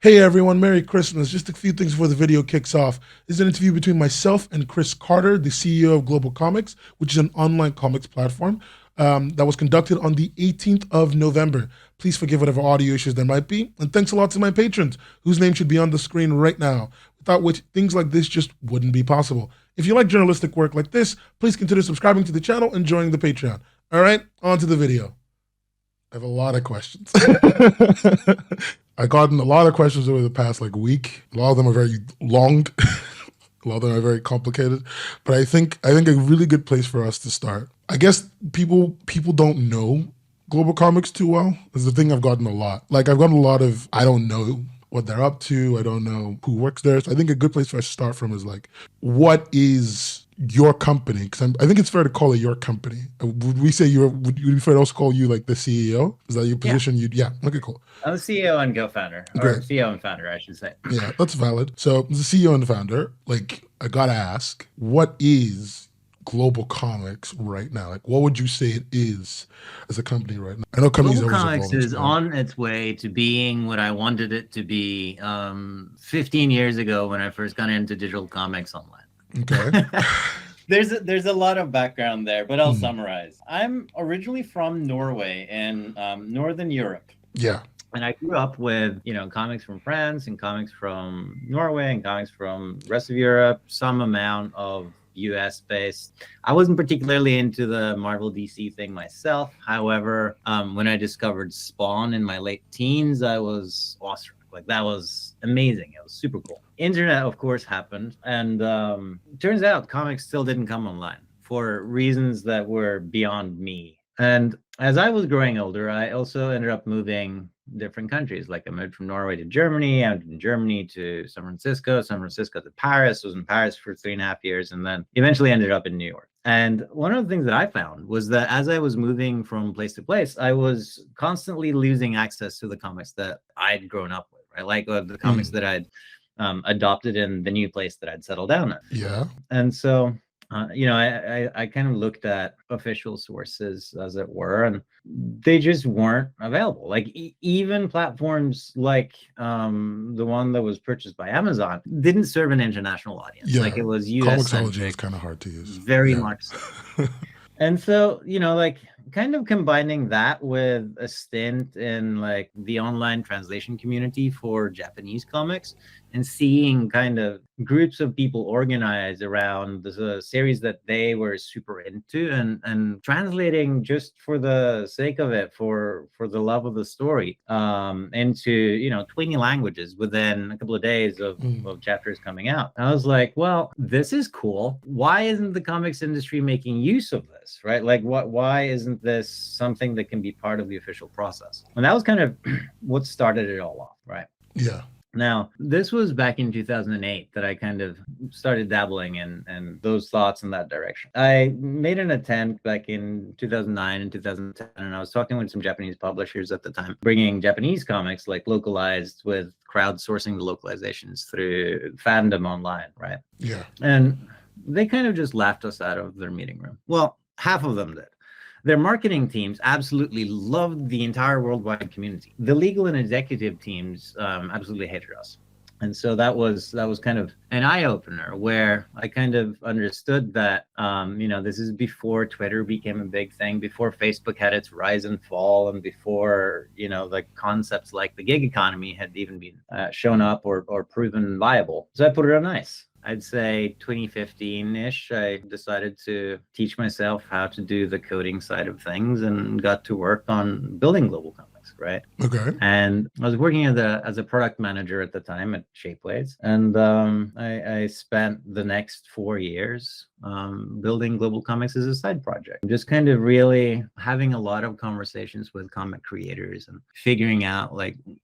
Hey everyone, Merry Christmas. Just a few things before the video kicks off. This is an interview between myself and Chris Carter, the CEO of Globalcomix, which is an online comics platform that was conducted on the 18th of November. Please forgive whatever audio issues there might be. And thanks a lot to my patrons, whose name should be on the screen right now, without which things like this just wouldn't be possible. If you like journalistic work like this, please consider subscribing to the channel and joining the Patreon. All right, on to the video. I have a lot of questions. I've gotten a lot of questions over the past week. A lot of them are very long. A lot of them are very complicated. But I think a really good place for us to start. I guess people don't know Globalcomix too well. Is the thing I've gotten a lot. I've gotten a lot of I don't know what they're up to. I don't know who works there. So I think a good place for us to start from is what is your company? Because I think it's fair to call it your company. Would we say would you be fair to also call you the CEO? Is that your position? Yeah. Okay, cool. I'm the CEO and co-founder, or Great. CEO and founder, I should say. Yeah, that's valid. So as the CEO and founder, I gotta ask, what is Globalcomix right now? What would you say it is as a company right now? I know companies Globalcomix is on its way to being what I wanted it to be 15 years ago when I first got into digital comics online. Okay. There's a lot of background there, but I'll summarize. I'm originally from Norway in Northern Europe. Yeah. And I grew up with, comics from France and comics from Norway and comics from the rest of Europe, some amount of US based. I wasn't particularly into the Marvel DC thing myself. However, when I discovered Spawn in my late teens, I was awestruck. That was amazing. It was super cool. Internet, of course, happened. And turns out comics still didn't come online for reasons that were beyond me. And as I was growing older, I also ended up moving different countries. I moved from Norway to Germany. I moved from Germany to San Francisco to Paris. I was in Paris for 3.5 years, and then eventually ended up in New York. And one of the things that I found was that as I was moving from place to place, I was constantly losing access to the comics that I'd grown up with, right? The comics that I'd adopted in the new place that I'd settled down in. Yeah. And so I kind of looked at official sources, as it were, and they just weren't available. Even platforms like the one that was purchased by Amazon didn't serve an international audience. Yeah. It was US Comixology is kind of hard to use. Very much so. And so, kind of combining that with a stint in the online translation community for Japanese comics and seeing kind of groups of people organize around the series that they were super into and translating just for the sake of it, for the love of the story, into 20 languages within a couple of days of chapters coming out. I was like, well, this is cool. Why isn't the comics industry making use of this, right? Why isn't this something that can be part of the official process? And that was kind of what started it all off, right? Yeah. Now, this was back in 2008 that I kind of started dabbling in those thoughts in that direction. I made an attempt back in 2009 and 2010, and I was talking with some Japanese publishers at the time, bringing Japanese comics localized with crowdsourcing the localizations through fandom online, right? Yeah. And they kind of just laughed us out of their meeting room. Well, half of them did. Their marketing teams absolutely loved the entire worldwide community. The legal and executive teams absolutely hated us. And so that was kind of an eye-opener where I kind of understood that, this is before Twitter became a big thing, before Facebook had its rise and fall, and before, concepts like the gig economy had even been shown up or proven viable. So I put it on ice. I'd say 2015-ish, I decided to teach myself how to do the coding side of things and got to work on building Globalcomix, right? Okay. And I was working as a product manager at the time at Shapeblades, and I spent the next 4 years building Globalcomix as a side project. Just kind of really having a lot of conversations with comic creators and figuring out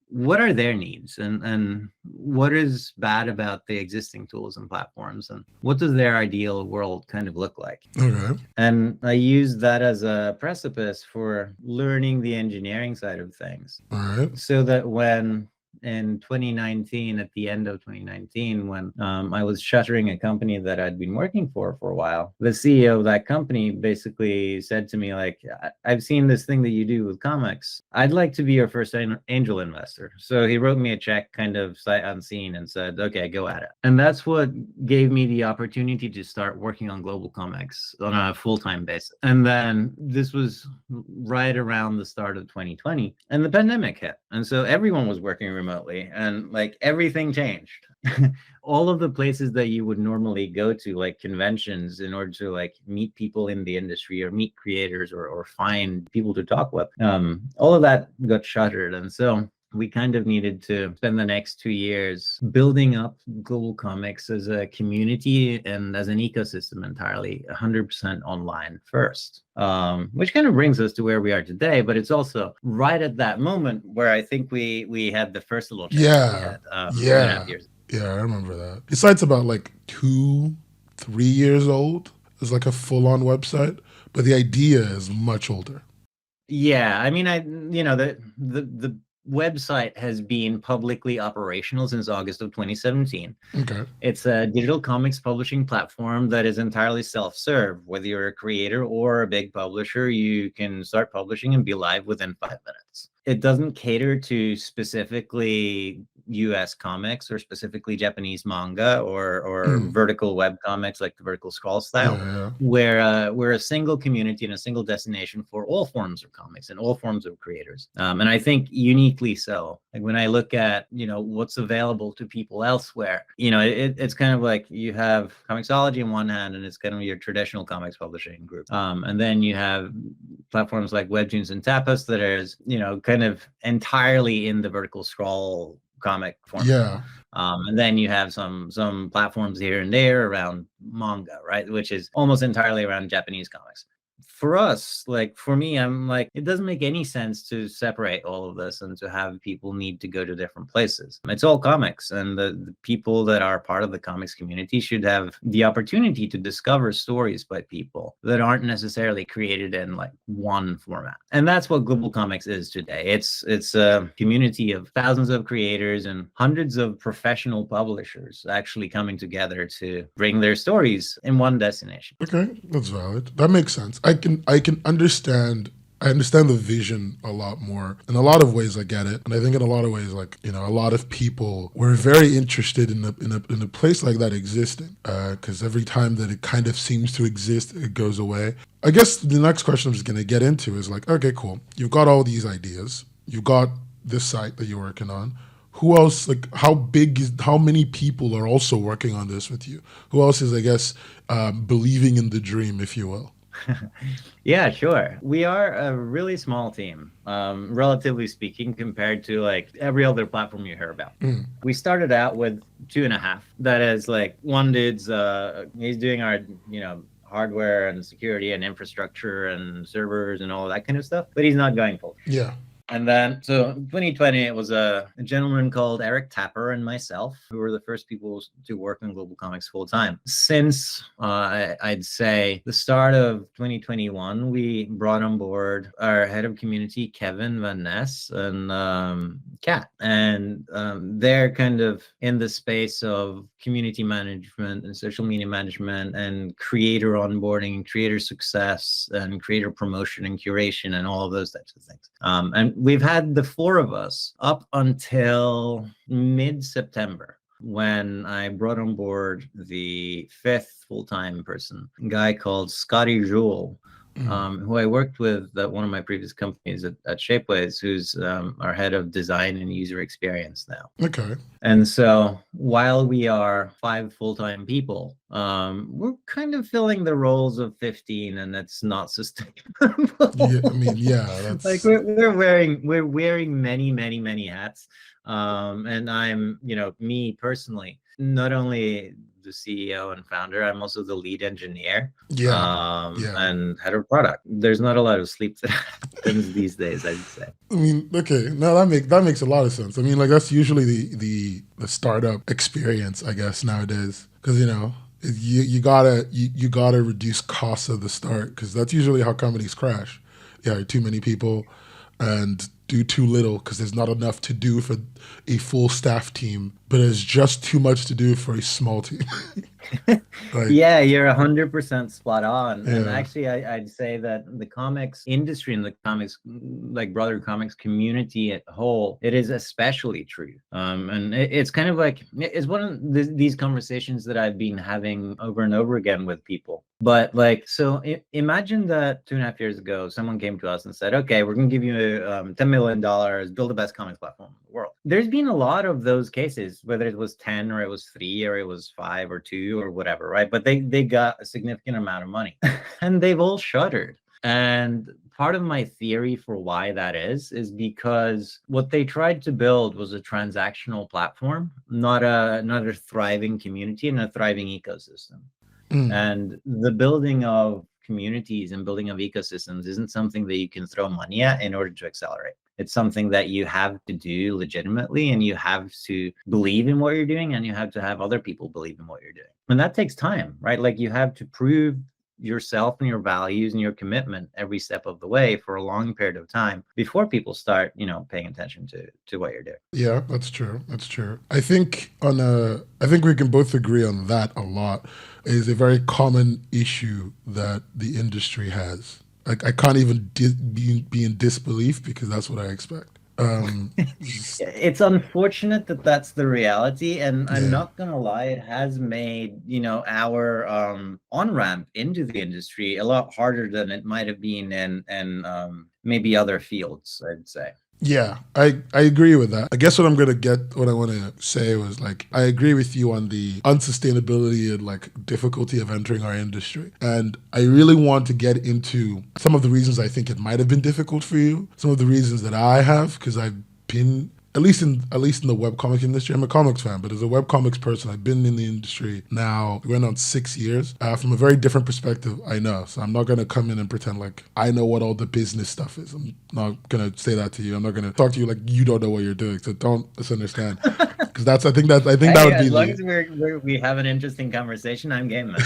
what are their needs and what is bad about the existing tools and platforms and what does their ideal world kind of look like. Okay. And I used that as a precipice for learning the engineering side of things. All right. So that when in 2019, at the end of 2019, when I was shuttering a company that I'd been working for a while. The CEO of that company basically said to me, like, I've seen this thing that you do with comics. I'd like to be your first angel investor. So he wrote me a check kind of sight unseen and said, okay, go at it. And that's what gave me the opportunity to start working on Globalcomix on a full-time basis. And then this was right around the start of 2020, and the pandemic hit. And so everyone was working remotely, and like everything changed. All of the places that you would normally go to, like conventions, in order to like meet people in the industry or meet creators or find people to talk with, all of that got shuttered. And so we kind of needed to spend the next 2 years building up Globalcomix as a community and as an ecosystem entirely 100% online first, which kind of brings us to where we are today. But it's also right at that moment where I think we had the first little chat. Yeah. Yeah. Yeah, I remember that. The site's about like 2-3 years old. It's like a full-on website, but the idea is much older. Yeah, I mean, the website has been publicly operational since August of 2017. Okay. It's a digital comics publishing platform that is entirely self-serve. Whether you're a creator or a big publisher, you can start publishing and be live within 5 minutes. It doesn't cater to specifically US comics or specifically Japanese manga or vertical web comics like the vertical scroll style. We're a single community and a single destination for all forms of comics and all forms of creators. And I think uniquely so. Like when I look at, what's available to people elsewhere, it's kind of like you have Comixology on one hand, and it's kind of your traditional comics publishing group. And then you have platforms like Webtoons and Tapas that is, kind of entirely in the vertical scroll comic format. Yeah. And then you have some platforms here and there around manga, right, which is almost entirely around Japanese comics. For us, like for me, I'm like, it doesn't make any sense to separate all of this and to have people need to go to different places. It's all comics, and the people that are part of the comics community should have the opportunity to discover stories by people that aren't necessarily created in like one format. And that's what Globalcomix is today. It's a community of thousands of creators and hundreds of professional publishers actually coming together to bring their stories in one destination. Okay, that's valid. That makes sense. I can understand. I understand the vision a lot more. In a lot of ways, I get it, and I think in a lot of ways, like a lot of people were very interested in a place like that existing. Because every time that it kind of seems to exist, it goes away. I guess the next question I'm just gonna get into is like, okay, cool. You've got all these ideas. You've got this site that you're working on. Who else, like how many people are also working on this with you? Who else is, I guess, believing in the dream, if you will? Yeah, sure. We are a really small team, relatively speaking, compared to like every other platform you hear about. We started out with 2.5. That is like one dude's, he's doing our, hardware and security and infrastructure and servers and all that kind of stuff, but he's not going full. Yeah. And then, so in 2020, it was a gentleman called Eric Tapper and myself who were the first people to work on Globalcomix full time. Since I'd say the start of 2021, we brought on board our head of community, Kevin Van Ness, and Kat. And they're kind of in the space of community management and social media management and creator onboarding, creator success, and creator promotion and curation and all of those types of things. And we've had the 4 of us up until mid-September, when I brought on board the 5th full-time person, a guy called Scotty Jewell, who I worked with at one of my previous companies at Shapeways, who's our head of design and user experience now. Okay. And so while we are 5 full-time people, we're kind of filling the roles of 15, and it's not sustainable. Yeah, I mean, yeah, that's like we're wearing many hats. And I'm, me personally, not only the CEO and founder, I'm also the lead engineer. And head of product. There's not a lot of sleep that happens these days, I'd say. I mean, okay, no, that makes a lot of sense. I mean, like that's usually the startup experience, I guess, nowadays, because you gotta reduce costs at the start, because that's usually how companies crash. Yeah, too many people, and do too little because there's not enough to do for a full staff team, but there's just too much to do for a small team. Like, Yeah, you're 100% spot on. And yeah, actually, I'd say that the comics industry and the comics, like broader comics community at whole, it is especially true. And it's kind of like, it's one of these conversations that I've been having over and over again with people. But like, so imagine that 2.5 years ago, someone came to us and said, okay, we're going to give you $10 million, build the best comics platform in the world. There's been a lot of those cases, whether it was 10 or it was 3 or it was 5 or 2 or whatever, right? But they got a significant amount of money and they've all shuttered. And part of my theory for why that is because what they tried to build was a transactional platform, not a thriving community and a thriving ecosystem. And the building of communities and building of ecosystems isn't something that you can throw money at in order to accelerate. It's something that you have to do legitimately, and you have to believe in what you're doing, and you have to have other people believe in what you're doing. And that takes time, right? Like you have to prove yourself and your values and your commitment every step of the way for a long period of time before people start, paying attention to what you're doing. yeah, that's true. That's true. I think we can both agree on that a lot. It is a very common issue that the industry has. Like, I can't even be in disbelief because that's what I expect. It's unfortunate that that's the reality, and I'm Yeah. not gonna lie, it has made our on-ramp into the industry a lot harder than it might have been in maybe other fields, I'd say. Yeah, I agree with that. I guess what I want to say was like, I agree with you on the unsustainability and like difficulty of entering our industry. And I really want to get into some of the reasons I think it might have been difficult for you, some of the reasons that I have, because I've been at least in the webcomic industry. I'm a comics fan, but as a webcomics person, I've been in the industry now going on 6 years from a very different perspective. I know, so I'm not gonna come in and pretend like I know what all the business stuff is. I'm not gonna say that to you. I'm not gonna talk to you like you don't know what you're doing. So don't misunderstand, because I think that would be as long as we have an interesting conversation, I'm game, man.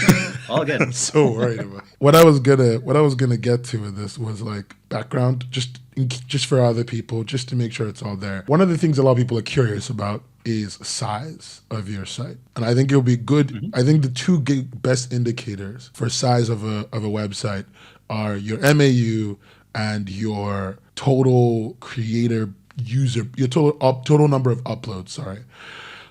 All good. I'm so worried about it. What I was gonna get to with this was like background, just for other people, just to make sure it's all there. One of the things a lot of people are curious about is size of your site, and I think it'll be good. Mm-hmm. I think the two best indicators for size of a website are your MAU and your total creator user, your total number of uploads. Sorry.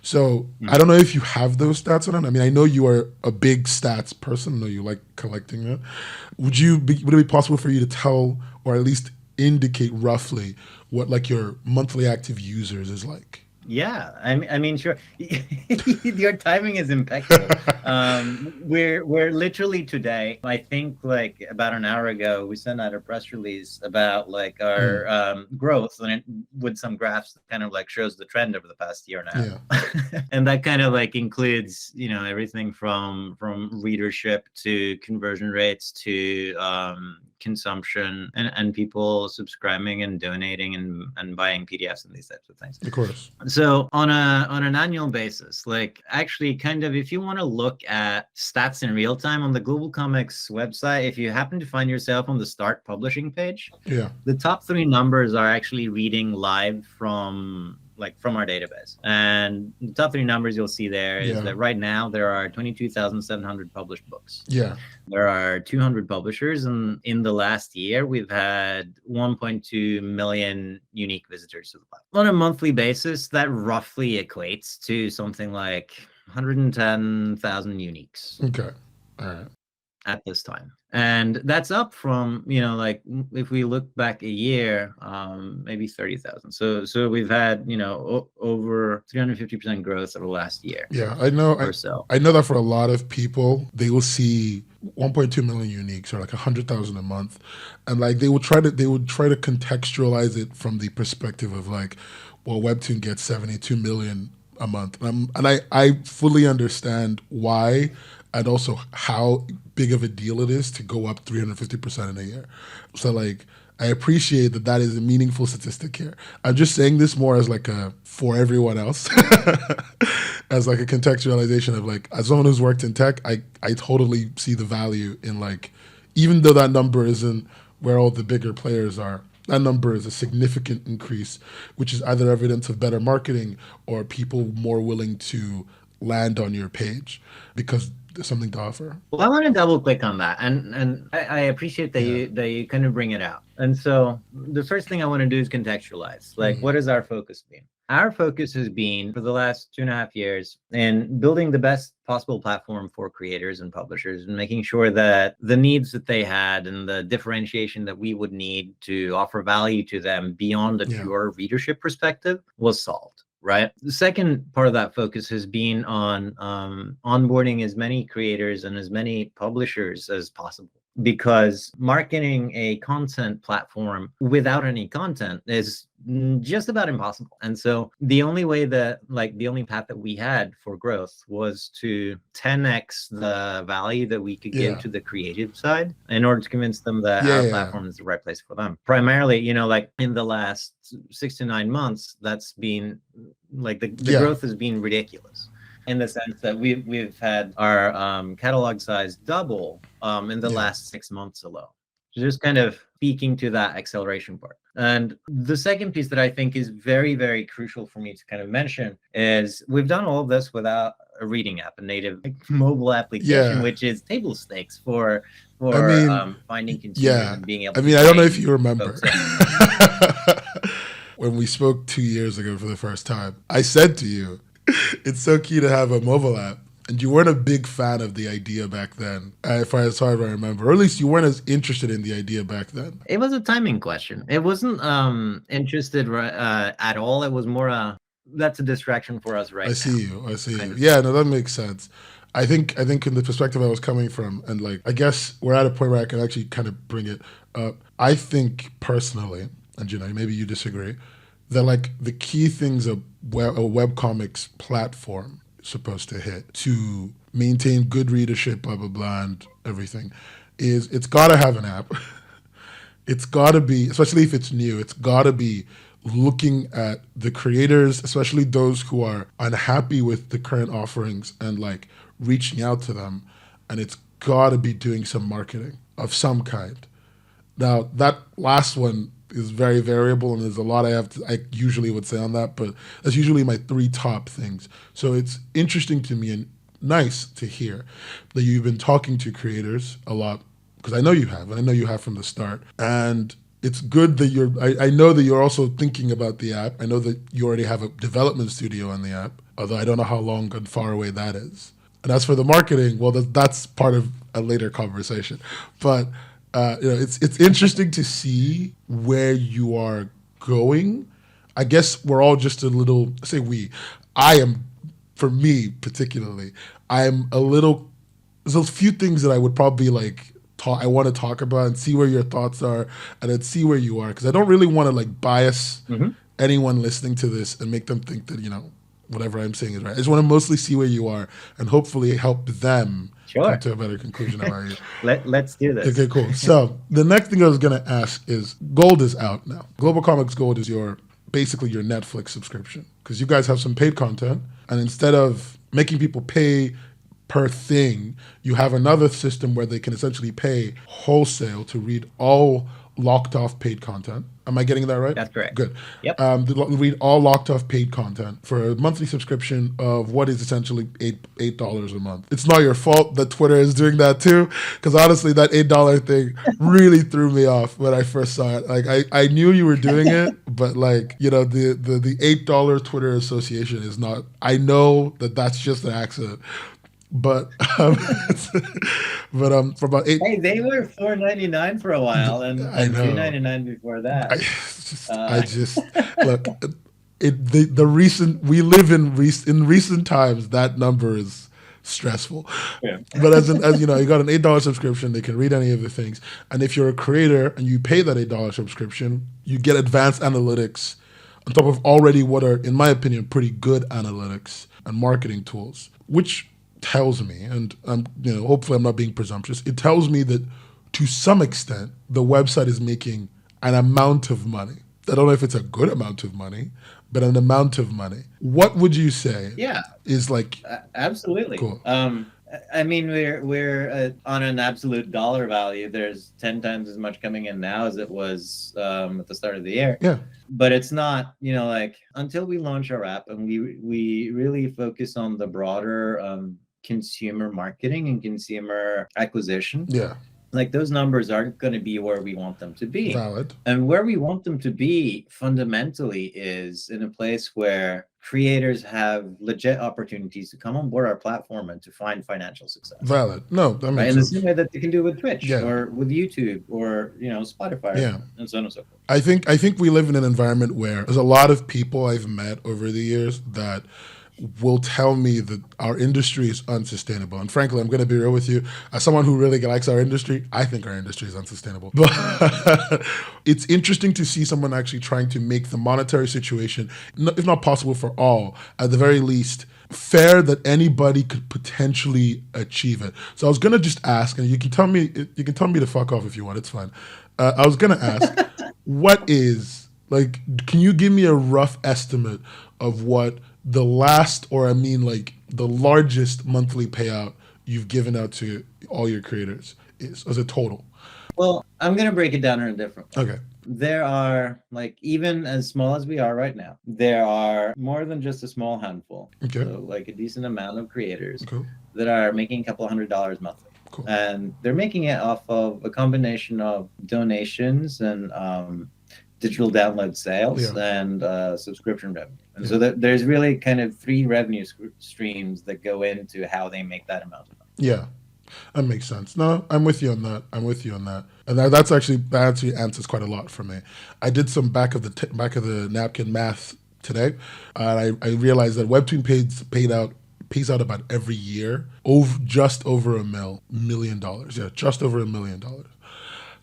So I don't know if you have those stats on it. I mean, I know you are a big stats person. I know you like collecting that. Would it be possible for you to tell, or at least indicate roughly, what like your monthly active users is like? Yeah, I mean, sure. Your timing is impeccable. We're literally today, I think like about an hour ago, we sent out a press release about like our growth, and it, with some graphs that kind of like shows the trend over the past year and a half. Yeah. And that kind of like includes, everything from readership to conversion rates to consumption and people subscribing and donating and buying PDFs and these types of things. Of course. So on an annual basis, like actually kind of if you want to look at stats in real time on the Globalcomix website, if you happen to find yourself on the start publishing page, the top 3 numbers are actually reading live from our database. And the top 3 numbers you'll see there is that right now there are 22,700 published books. Yeah. There are 200 publishers, and in the last year we've had 1.2 million unique visitors to the platform. On a monthly basis, that roughly equates to something like 110,000 uniques. Okay. All right. At this time. And that's up from, like if we look back a year, maybe 30,000. So we've had, over 350% growth over the last year. Yeah, I know. I know that for a lot of people, they will see 1.2 million uniques or like 100,000 a month, and like they would try to contextualize it from the perspective of like, well, Webtoon gets 72 million a month, and I fully understand why. And also how big of a deal it is to go up 350% in a year. So like, I appreciate that is a meaningful statistic here. I'm just saying this more as like for everyone else, as like a contextualization of like, as someone who's worked in tech, I totally see the value in like, even though that number isn't where all the bigger players are, That number is a significant increase, which is either evidence of better marketing or people more willing to land on your page because there's something to offer. Well, I want to double click on that, and I appreciate that you kind of bring it out. And so the first thing I want to do is contextualize. Like, what has our focus been? Our focus has been for the last 2.5 years in building the best possible platform for creators and publishers and making sure that the needs that they had and the differentiation that we would need to offer value to them beyond a pure readership perspective was solved. Right. The second part of that focus has been on onboarding as many creators and as many publishers as possible, because marketing a content platform without any content is just about impossible. And so the only way that, like, the only path that we had for growth was to 10x the value that we could give to the creative side in order to convince them that our platform is the right place for them. Primarily, you know, like in the last 6 to 9 months, that's been like the growth has been ridiculous, in the sense that we've had our catalog size double in the last 6 months alone. So just kind of speaking to that acceleration part. And the second piece that I think is very, very crucial for me to kind of mention is we've done all of this without a reading app, a native mobile application, which is table stakes for finding consumers and being able to I don't know if you remember when we spoke 2 years ago for the first time, I said to you, it's so key to have a mobile app. And you weren't a big fan of the idea back then, as far as I remember. Or at least you weren't as interested in the idea back then. It was a timing question. It wasn't interested at all. It was more that's a distraction for us right now. I see you. Yeah, no, that makes sense. I think in the perspective I was coming from, and like, I guess we're at a point where I can actually kind of bring it up. I think personally, and you know, maybe you disagree, that like the key things a webcomics platform supposed to hit to maintain good readership, blah, blah, blah, and everything, is it's got to have an app. It's got to be, especially if it's new, it's got to be looking at the creators, especially those who are unhappy with the current offerings, and like reaching out to them. And it's got to be doing some marketing of some kind. Now, that last one is very variable, and there's a lot I usually would say on that, but that's usually my 3 top things. So it's interesting to me and nice to hear that you've been talking to creators a lot, because I know you have, and I know you have from the start. And it's good that I know that you're also thinking about the app. I know that you already have a development studio on the app, although I don't know how long and far away that is. And as for the marketing, well, that's part of a later conversation. But it's interesting to see where you are going. I guess we're all just a little, for me particularly, I'm a little, there's a few things that I would probably like I want to talk about and see where your thoughts are, and then see where you are, because I don't really want to like bias anyone listening to this and make them think that, you know, whatever I'm saying is right. I just want to mostly see where you are and hopefully help them come to a better conclusion about you. Let's do this. Okay, cool. So the next thing I was going to ask is, Gold is out now. Globalcomix Gold is basically your Netflix subscription, because you guys have some paid content, and instead of making people pay per thing, you have another system where they can essentially pay wholesale to read all locked off paid content. Am I getting that right? That's correct. Good. Yep. Read all locked off paid content for a monthly subscription of what is essentially $8 a month. It's not your fault that Twitter is doing that too, because honestly, that $8 thing really threw me off when I first saw it. Like I knew you were doing it, but like, you know, the $8 Twitter association is not. I know that that's just an accident. But for about $8. Hey, they were $4.99 for a while, and $2.99 before that. Look. We live in recent times. That number is stressful. Yeah. But as you know, you got an $8 subscription. They can read any of the things, and if you're a creator and you pay that $8 subscription, you get advanced analytics on top of already what are, in my opinion, pretty good analytics and marketing tools, which tells me, and hopefully I'm not being presumptuous, it tells me that to some extent the website is making an amount of money. I don't know if it's a good amount of money, but an amount of money. What would you say? Yeah, is like absolutely. Cool. I mean, we're on an absolute dollar value. There's 10 times as much coming in now as it was at the start of the year. Yeah. But it's not, like until we launch our app and we really focus on the broader consumer marketing and consumer acquisition. Yeah. Like those numbers aren't going to be where we want them to be. Valid. And where we want them to be fundamentally is in a place where creators have legit opportunities to come on board our platform and to find financial success. Valid. No, that Right? makes In the sense. same way that they can do with Twitch Yeah. or with YouTube or, Spotify Yeah. and so on and so forth. I think we live in an environment where there's a lot of people I've met over the years that will tell me that our industry is unsustainable. And frankly, I'm going to be real with you. As someone who really likes our industry, I think our industry is unsustainable. But it's interesting to see someone actually trying to make the monetary situation, if not possible for all, at the very least, fair that anybody could potentially achieve it. So I was going to just ask, and you can tell me to fuck off if you want. It's fine. I was going to ask, can you give me a rough estimate of what the largest monthly payout you've given out to all your creators is as a total? Well, I'm going to break it down in a different way. Okay. There are, even as small as we are right now, there are more than just a small handful. Okay. So, a decent amount of creators Cool. that are making a couple $100 monthly. Cool. And they're making it off of a combination of donations and digital download sales and subscription revenue. And so there's really kind of three revenue streams that go into how they make that amount of money. Yeah, that makes sense. No, I'm with you on that. And that actually answers quite a lot for me. I did some back of the napkin math today, and I realized that Webtoon pays out about every year just over $1 million. Yeah, just over $1 million.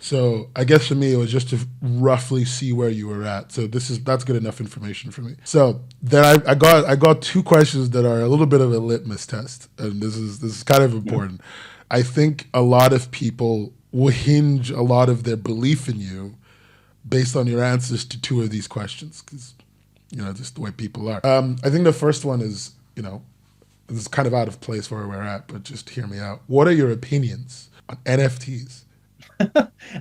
So I guess for me, it was just to roughly see where you were at. So that's good enough information for me. So then I got two questions that are a little bit of a litmus test, and this is kind of important. I think a lot of people will hinge a lot of their belief in you based on your answers to two of these questions, because just the way people are. I think the first one is this is kind of out of place where we're at, but just hear me out. What are your opinions on NFTs?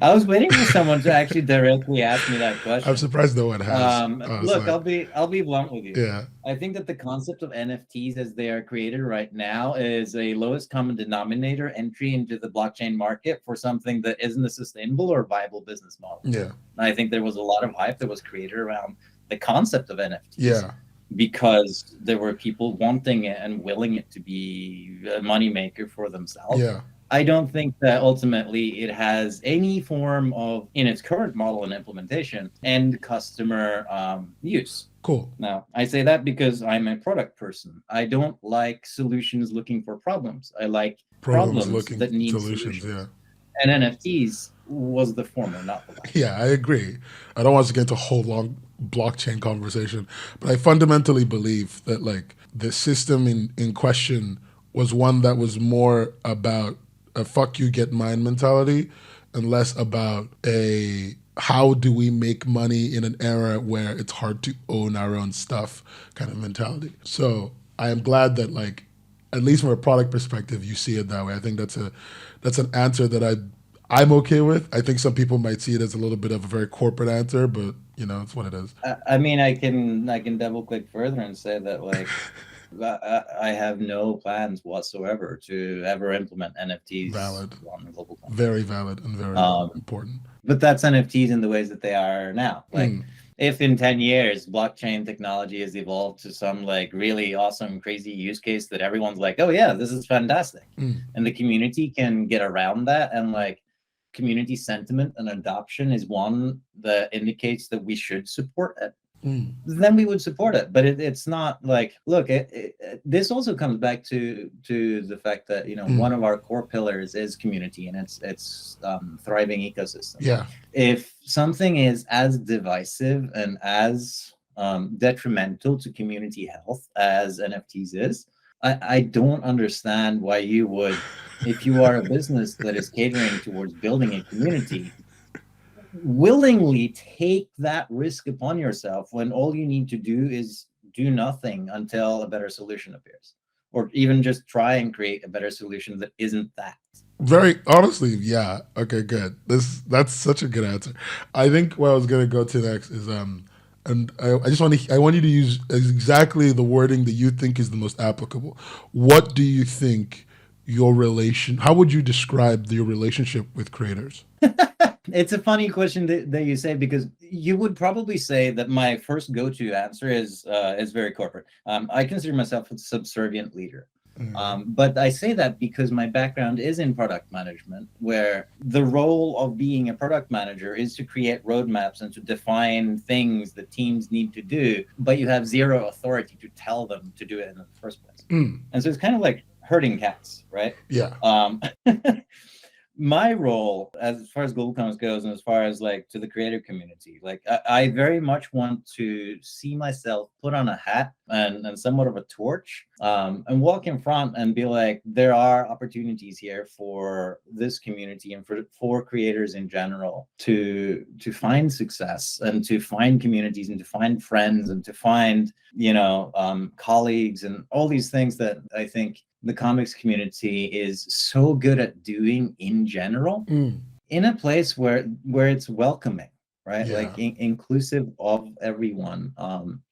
I was waiting for someone to actually directly ask me that question. I'm surprised no one has. Look, I'll be blunt with you. Yeah. I think that the concept of NFTs as they are created right now is a lowest common denominator entry into the blockchain market for something that isn't a sustainable or viable business model. Yeah. I think there was a lot of hype that was created around the concept of NFTs. Yeah. Because there were people wanting it and willing it to be a moneymaker for themselves. Yeah. I don't think that ultimately it has any form of, in its current model and implementation, end customer use. Cool. Now, I say that because I'm a product person. I don't like solutions looking for problems. I like problems that need solutions. Yeah. And NFTs was the former, not the latter. Yeah, I agree. I don't want to get into a whole long blockchain conversation, but I fundamentally believe that the system in question was one that was more about a fuck you get mine mentality and less about a how do we make money in an era where it's hard to own our own stuff kind of mentality. So I am glad that at least from a product perspective you see it that way. I think that's an answer that I'm okay with. I think some people might see it as a little bit of a very corporate answer, but it's what it is. I mean, I can double click further and say that I have no plans whatsoever to ever implement NFTs. Valid. On the global platform. Very valid and very important. But that's NFTs in the ways that they are now. If in 10 years blockchain technology has evolved to some really awesome, crazy use case that everyone's like, oh yeah, this is fantastic, and the community can get around that, and community sentiment and adoption is one that indicates that we should support it, then we would support it. But it's not look, this also comes back to the fact that one of our core pillars is community, and it's thriving ecosystem. Yeah. If something is as divisive and as detrimental to community health as NFTs is, I don't understand why you would, if you are a business that is catering towards building a community, willingly take that risk upon yourself when all you need to do is do nothing until a better solution appears. or even just try and create a better solution that isn't that. Very honestly, yeah. Okay, good. That's such a good answer. I think what I was gonna go to next is and I just I want you to use exactly the wording that you think is the most applicable. What do you think your relation? How would you describe your relationship with creators? It's a funny question that you say, because you would probably say that my first go-to answer is very corporate. I consider myself a subservient leader. But I say that because my background is in product management, where the role of being a product manager is to create roadmaps and to define things that teams need to do, but you have zero authority to tell them to do it in the first place. And so it's kind of like herding cats, right? Yeah. My role as far as Globalcomix goes, and as far as like to the creative community, like I very much want to see myself put on a hat and somewhat of a torch, and walk in front and be like, there are opportunities here for this community and for creators in general to find success and to find communities and to find friends and to find, colleagues and all these things that I think the comics community is so good at doing in general, in a place where it's welcoming, right? Yeah. Like inclusive of everyone,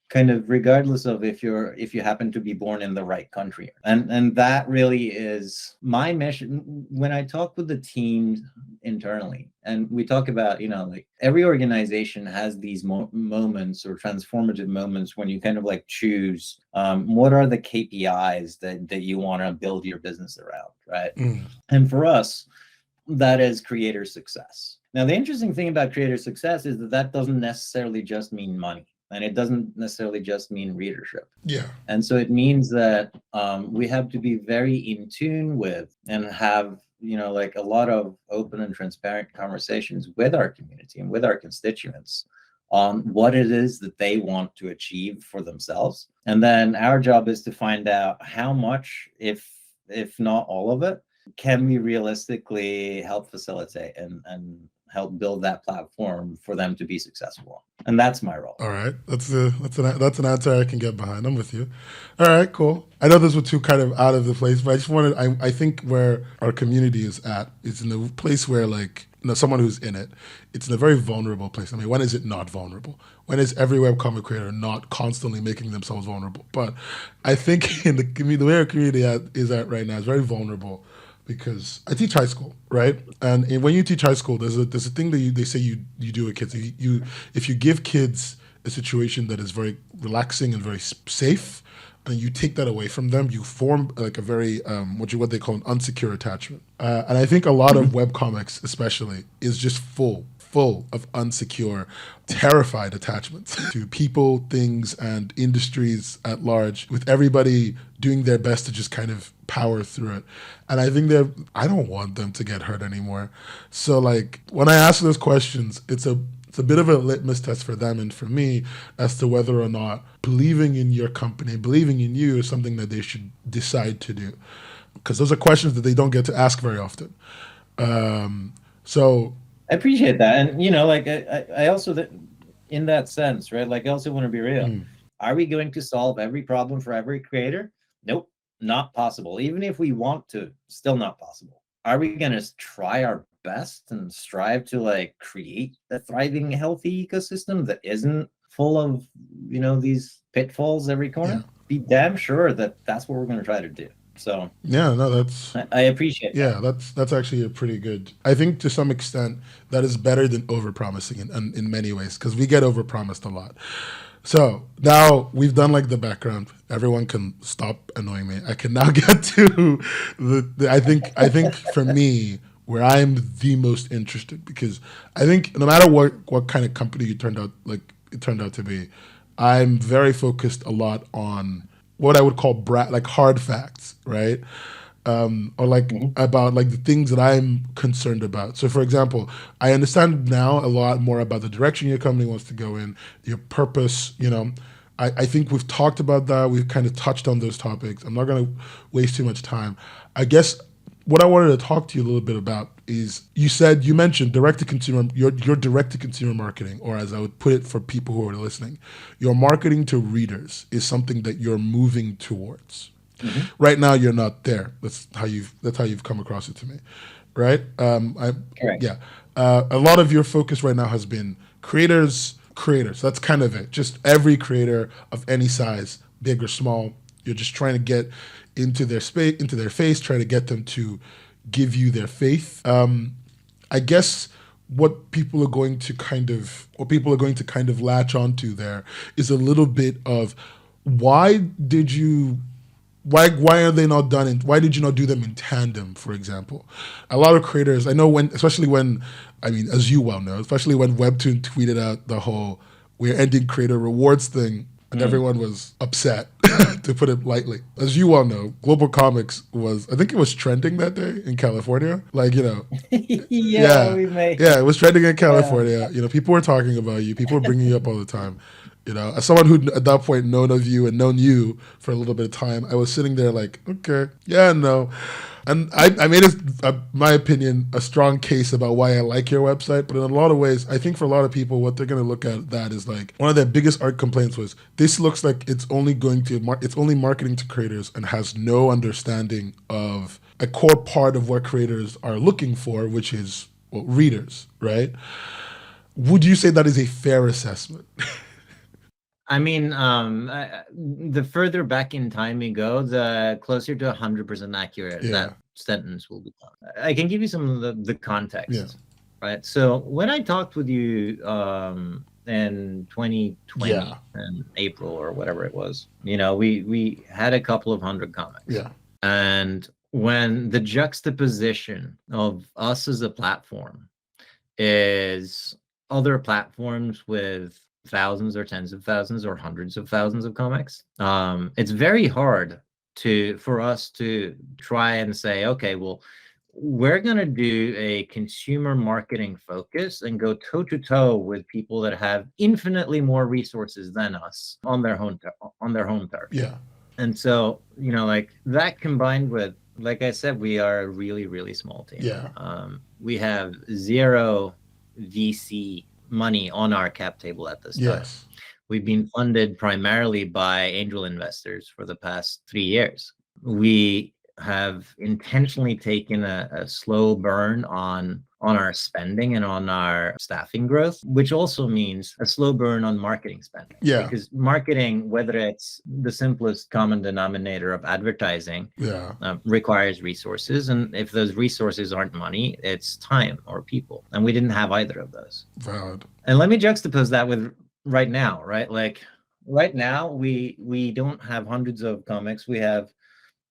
kind of regardless of if you happen to be born in the right country. And that really is my mission when I talk with the teams internally. And we talk about, like every organization has these moments or transformative moments when you kind of like choose what are the KPIs that you want to build your business around, right? And for us, that is creator success. Now, the interesting thing about creator success is that doesn't necessarily just mean money. And it doesn't necessarily just mean readership. Yeah. And so it means that we have to be very in tune with and have, like a lot of open and transparent conversations with our community and with our constituents on what it is that they want to achieve for themselves. And then our job is to find out how much, if not all of it, can we realistically help facilitate and help build that platform for them to be successful. And that's my role. All right, that's an answer I can get behind. I'm with you. All right, cool. I know those were two kind of out of the place, but I just wanted. I think where our community is at is in a place where, like, someone who's in it, it's in a very vulnerable place. I mean, when is it not vulnerable? When is every webcomic creator not constantly making themselves vulnerable? But I think in the community, the way our community is at right now is very vulnerable. Because I teach high school, right? And when you teach high school, there's a thing that they say you do with kids. If you give kids a situation that is very relaxing and very safe, and you take that away from them, you form like a very what they call an unsecure attachment. And I think a lot of webcomics, especially, is just full of unsecure, terrified attachments to people, things, and industries at large, with everybody doing their best to just kind of power through it. And I think I don't want them to get hurt anymore. So, like, when I ask those questions, it's a bit of a litmus test for them and for me as to whether or not believing in your company, believing in you, is something that they should decide to do. Because those are questions that they don't get to ask very often. So I appreciate that. And, like I also, in that sense, right, like I also want to be real. Are we going to solve every problem for every creator? Nope, not possible. Even if we want to, still not possible. Are we going to try our best and strive to like create a thriving, healthy ecosystem that isn't full of, these pitfalls every corner? Yeah. Be damn sure that that's what we're going to try to do. So yeah, no, that's I appreciate that. Yeah, that's actually a pretty good. I think to some extent that is better than overpromising in many ways, because we get overpromised a lot. So now we've done like the background. Everyone can stop annoying me. I can now get to I think for me, where I'm the most interested, because I think no matter what kind of company it turned out to be, I'm very focused a lot on what I would call like hard facts, right? Or like about like the things that I'm concerned about. So for example, I understand now a lot more about the direction your company wants to go in, your purpose, I think we've talked about that. We've kind of touched on those topics. I'm not going to waste too much time. I guess what I wanted to talk to you a little bit about is you mentioned direct-to-consumer, your direct-to-consumer marketing, or as I would put it for people who are listening, your marketing to readers is something that you're moving towards. Right now, you're not there. That's how you've come across it to me, right? Correct. Yeah. A lot of your focus right now has been creators. That's kind of it. Just every creator of any size, big or small. You're just trying to get into their space, into their face, try to get them to give you their faith. I guess what people are going to kind of latch onto there is a little bit of why did you why are they not done in why did you not do them in tandem, for example? A lot of creators I know, when especially when I mean, as you well know, especially when Webtoon tweeted out the whole we're ending creator rewards thing, and everyone was upset, to put it lightly. As you all know, Globalcomix was, I think it was trending that day in California. Like, We may. yeah, it was trending in California. People were talking about you. People were bringing you up all the time. As someone who at that point known of you and known you for a little bit of time, I was sitting there like, okay, yeah, no. And I made, my opinion, a strong case about why I like your website. But in a lot of ways, I think for a lot of people, what they're going to look at that is like, one of their biggest art complaints was, this looks like it's only marketing to creators and has no understanding of a core part of what creators are looking for, which is, well, readers, right? Would you say that is a fair assessment? I mean, the further back in time you go, the closer to 100% accurate that sentence will become. I can give you some of the context, right? So when I talked with you in 2020 in April or whatever it was, we had a couple of 100 comics. Yeah. And when the juxtaposition of us as a platform is other platforms with thousands or tens of thousands or hundreds of thousands of comics, it's very hard for us to try and say, okay, well, we're going to do a consumer marketing focus and go toe to toe with people that have infinitely more resources than us on their home turf. Yeah. And so, like that combined with, like I said, we are a really, really small team. Yeah. We have zero VC money on our cap table at this time. Yes. We've been funded primarily by angel investors for the past 3 years. We have intentionally taken a slow burn on our spending and on our staffing growth, which also means a slow burn on marketing spending. Yeah. Because marketing, whether it's the simplest common denominator of advertising, requires resources. And if those resources aren't money, it's time or people. And we didn't have either of those. Valid. And let me juxtapose that with right now, right? Like right now, we don't have hundreds of comics. We have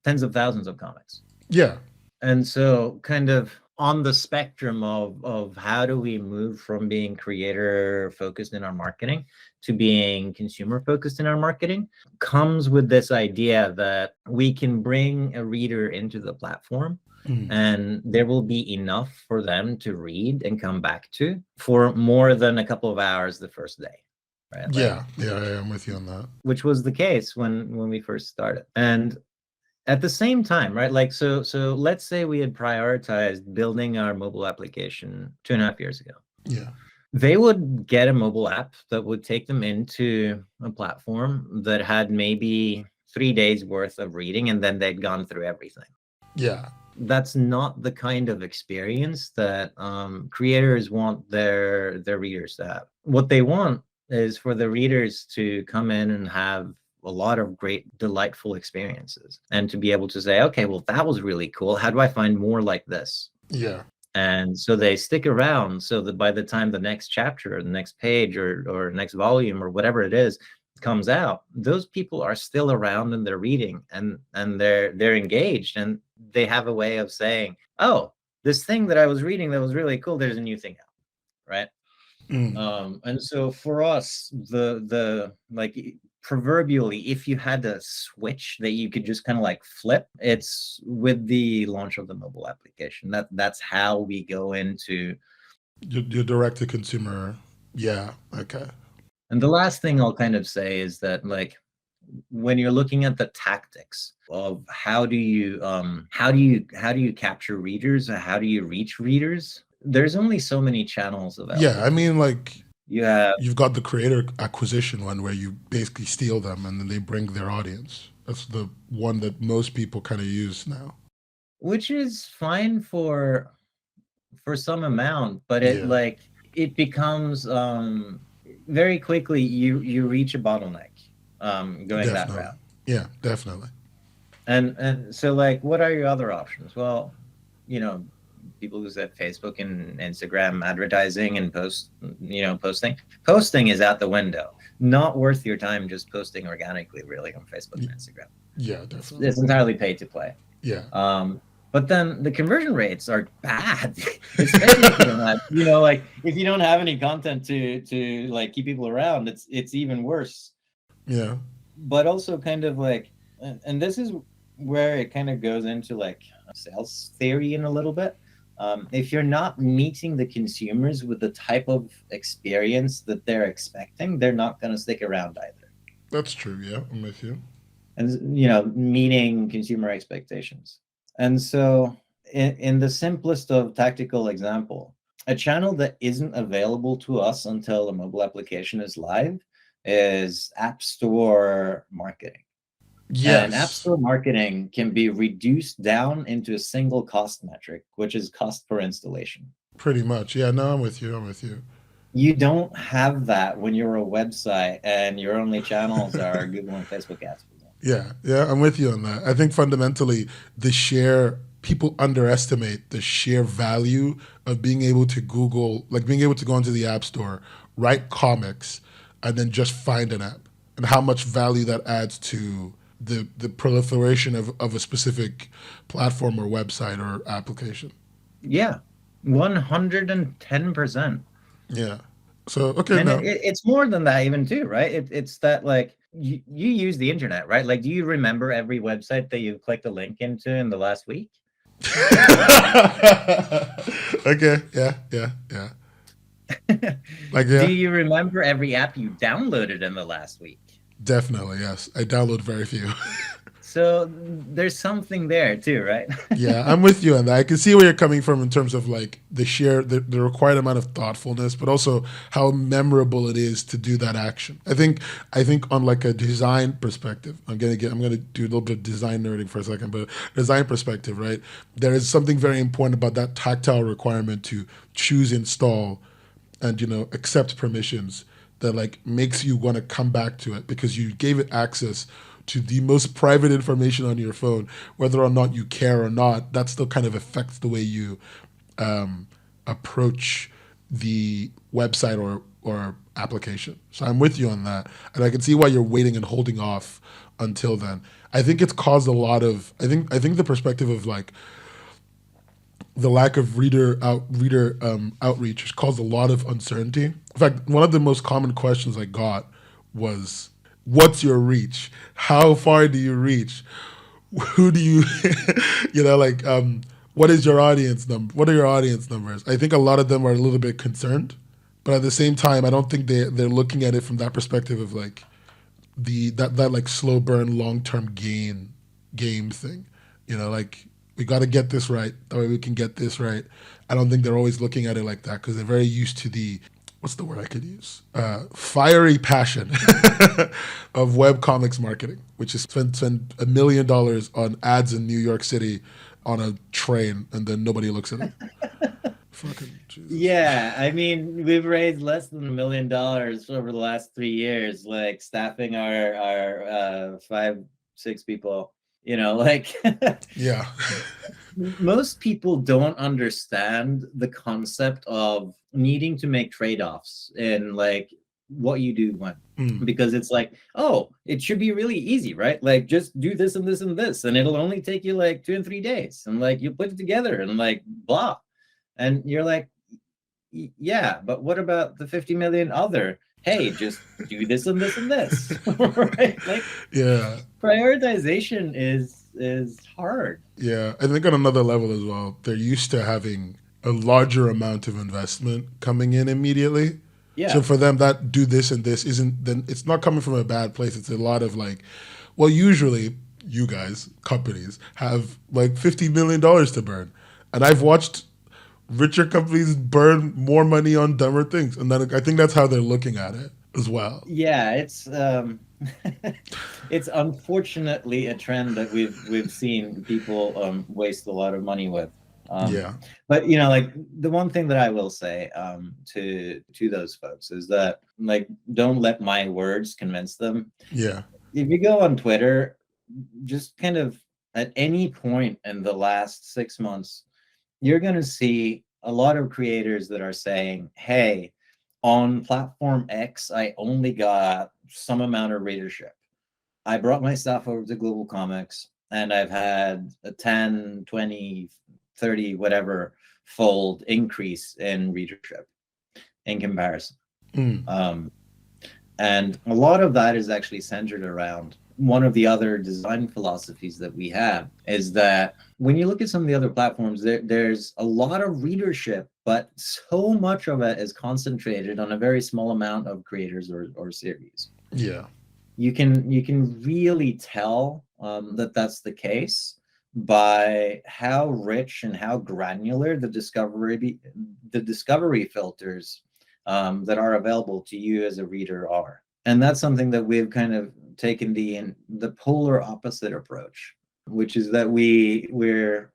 tens of thousands of comics. Yeah. And so kind of on the spectrum of how do we move from being creator focused in our marketing to being consumer focused in our marketing comes with this idea that we can bring a reader into the platform and there will be enough for them to read and come back to for more than a couple of hours the first day. Right? I'm with you on that. Which was the case when we first started. And at the same time, right? Like, so let's say we had prioritized building our mobile application 2.5 years ago. Yeah. They would get a mobile app that would take them into a platform that had maybe 3 days worth of reading, and then they'd gone through everything. Yeah. That's not the kind of experience that creators want their readers to have. What they want is for the readers to come in and have a lot of great, delightful experiences and to be able to say, okay, well, that was really cool. How do I find more like this? Yeah. And so they stick around so that by the time the next chapter or the next page or next volume or whatever it is comes out, those people are still around and they're reading and they're engaged, and they have a way of saying, oh, this thing that I was reading that was really cool, there's a new thing out, right? And so for us, the like proverbially, if you had a switch that you could just kind of like flip, it's with the launch of the mobile application. That's how we go into your direct to consumer. Yeah. Okay. And the last thing I'll kind of say is that, like, when you're looking at the tactics of how do you capture readers, or how do you reach readers, there's only so many channels available. Yeah, I mean, like, you've got the creator acquisition one where you basically steal them and then they bring their audience. That's the one that most people kind of use now. which is fine for some amount, but Yeah, it becomes very quickly you reach a bottleneck going that definitely. route. Yeah, definitely. And so like, what are your other options? Well, you know, people who said Facebook and Instagram advertising and posting is out the window. Not worth your time just posting organically, really, on Facebook Y- and Instagram. Yeah, definitely. It's entirely pay to play. Yeah. But then the conversion rates are bad, especially if you don't have, like, if you don't have any content to like keep people around, it's even worse. Yeah. But also kind of like, and this is where it kind of goes into like sales theory in a little bit. If you're not meeting the consumers with the type of experience that they're expecting, they're not going to stick around either. That's true. Yeah, I'm with you. And meeting consumer expectations. And so in the simplest of tactical example, a channel that isn't available to us until the mobile application is live is App Store marketing. And App Yes, Store marketing can be reduced down into a single cost metric, which is cost per installation. pretty much. Yeah, no, I'm with you. I'm with you. You don't have that when you're a website and your only channels are Google and Facebook ads, for example. Yeah, yeah, I'm with you on that. I think fundamentally, people underestimate the sheer value of being able to Google, like being able to go into the App Store, write comics, and then just find an app, and how much value that adds to the proliferation of a specific platform or website or application. Yeah, 110%. Yeah. So, okay, And now. it's more than that even too, right? It's that like you use the internet, right? Like, do you remember every website that you clicked a link into in the last week? Okay, yeah, yeah, yeah. Like, Do yeah, you remember every app you downloaded in the last week? definitely, yes. I download very few. So there's something there too, right? Yeah, I'm with you on that. I can see where you're coming from in terms of like the required amount of thoughtfulness, but also how memorable it is to do that action. I think on like a design perspective, I'm gonna do a little bit of design nerding for a second, but design perspective, right? There is something very important about that tactile requirement to choose, install, and accept permissions that like makes you want to come back to it because you gave it access to the most private information on your phone, whether or not you care or not. That still kind of affects the way you approach the website or application. So I'm with you on that, and I can see why you're waiting and holding off until then. I think it's caused a lot of. I think the perspective of like the lack of reader outreach has caused a lot of uncertainty. In fact, one of the most common questions I got was, "What's your reach? How far do you reach? Who do you, what is your audience number? What are your audience numbers?" I think a lot of them are a little bit concerned, but at the same time, I don't think they're looking at it from that perspective of like that like slow burn, long term gain game thing. Like we got to get this right. That way we can get this right. I don't think they're always looking at it like that because they're very used to the what's the word I could use? Fiery passion of webcomics marketing, which is spend $1 million on ads in New York City on a train and then nobody looks at it. Fucking Jesus. Yeah, I mean, we've raised less than $1 million over the last 3 years, like staffing our 5-6 people. Like Yeah. most people don't understand the concept of needing to make trade-offs in like what you do when. Because it's like, oh, it should be really easy, right? Like just do this and this and this, and it'll only take you like 2 and 3 days, and like you put it together and like blah. And you're like, yeah, but what about the 50 million other? Hey, just do this and this and this, right? Like, Yeah. prioritization is hard. Yeah. I think on another level as well, they're used to having a larger amount of investment coming in immediately. Yeah. So for them, that do this and this isn't, then it's not coming from a bad place. It's a lot of like, well, usually you guys, companies, have like $50 million to burn. And I've watched richer companies burn more money on dumber things. And then I think that's how they're looking at it. as well. Yeah, it's it's unfortunately a trend that we've seen people waste a lot of money with. Yeah. But like the one thing that I will say to those folks is that, like, don't let my words convince them. Yeah. If you go on Twitter, just kind of at any point in the last 6 months, you're going to see a lot of creators that are saying, hey, on platform X, I only got some amount of readership. I brought my stuff over to Globalcomix and I've had a 10, 20, 30, whatever fold increase in readership in comparison. Mm. And a lot of that is actually centered around one of the other design philosophies that we have, is that when you look at some of the other platforms, there's a lot of readership, but so much of it is concentrated on a very small amount of creators or series. Yeah. You can really tell that that's the case by how rich and how granular the discovery filters that are available to you as a reader are. And that's something that we've kind of taken the polar opposite approach, which is that we're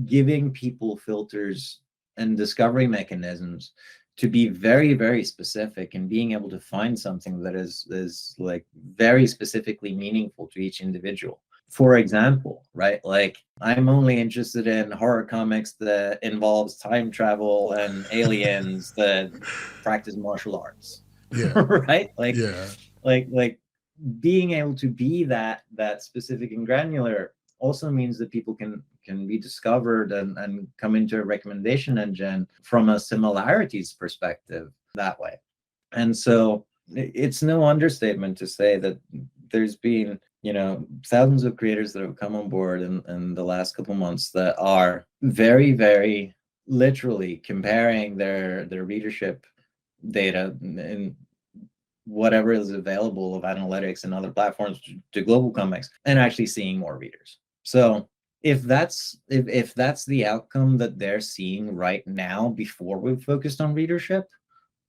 giving people filters and discovery mechanisms to be very, very specific and being able to find something that is like very specifically meaningful to each individual. For example, right, like I'm only interested in horror comics that involves time travel and aliens that practice martial arts. Yeah. Right? Yeah. Like being able to be that specific and granular also means that people can be discovered and come into a recommendation engine from a similarities perspective that way. And so it's no understatement to say that there's been thousands of creators that have come on board in the last couple months that are very, very literally comparing their readership data in whatever is available of analytics and other platforms to Globalcomix and actually seeing more readers. So if that's the outcome that they're seeing right now before we've focused on readership,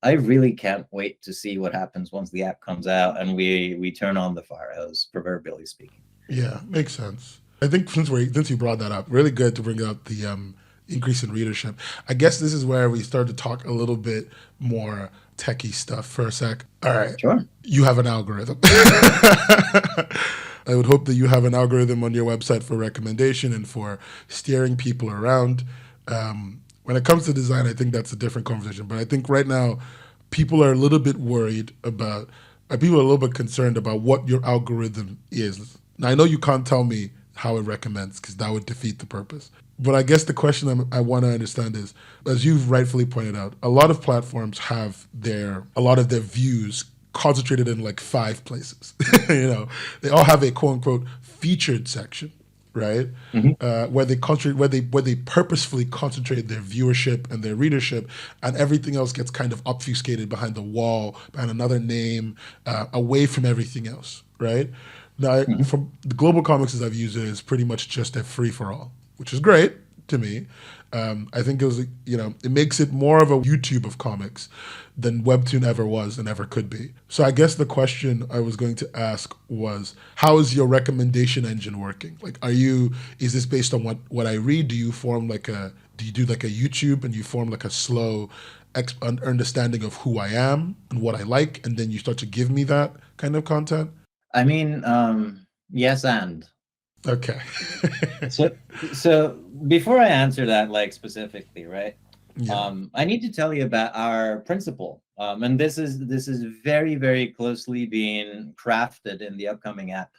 I really can't wait to see what happens once the app comes out and we turn on the fire hose, proverbially speaking. Yeah, makes sense. I think since you brought that up, really good to bring up the increase in readership. I guess this is where we start to talk a little bit more techie stuff for a sec. All right. Sure. You have an algorithm. I would hope that you have an algorithm on your website for recommendation and for steering people around. When it comes to design, I think that's a different conversation. But I think right now, people are a little bit worried about, people are a little bit concerned about what your algorithm is. Now, I know you can't tell me how it recommends because that would defeat the purpose. But I guess the question I want to understand is, as you've rightfully pointed out, a lot of platforms have a lot of their views concentrated in like 5 places. They all have a quote unquote featured section, right? Mm-hmm. Where they purposefully concentrate their viewership and their readership, and everything else gets kind of obfuscated behind the wall, behind another name, away from everything else, right? Now, Mm-hmm. from the Globalcomix as I've used it, is pretty much just a free for all, which is great to me. I think it makes it more of a YouTube of comics than Webtoon ever was and ever could be. So I guess the question I was going to ask was, how is your recommendation engine working? Like, is this based on what I read? Do you do like a YouTube and you form like a slow understanding of who I am and what I like, and then you start to give me that kind of content? I mean, yes, and Okay. so before I answer that, like specifically, right? Yeah. I need to tell you about our principle, and this is very, very closely being crafted in the upcoming app,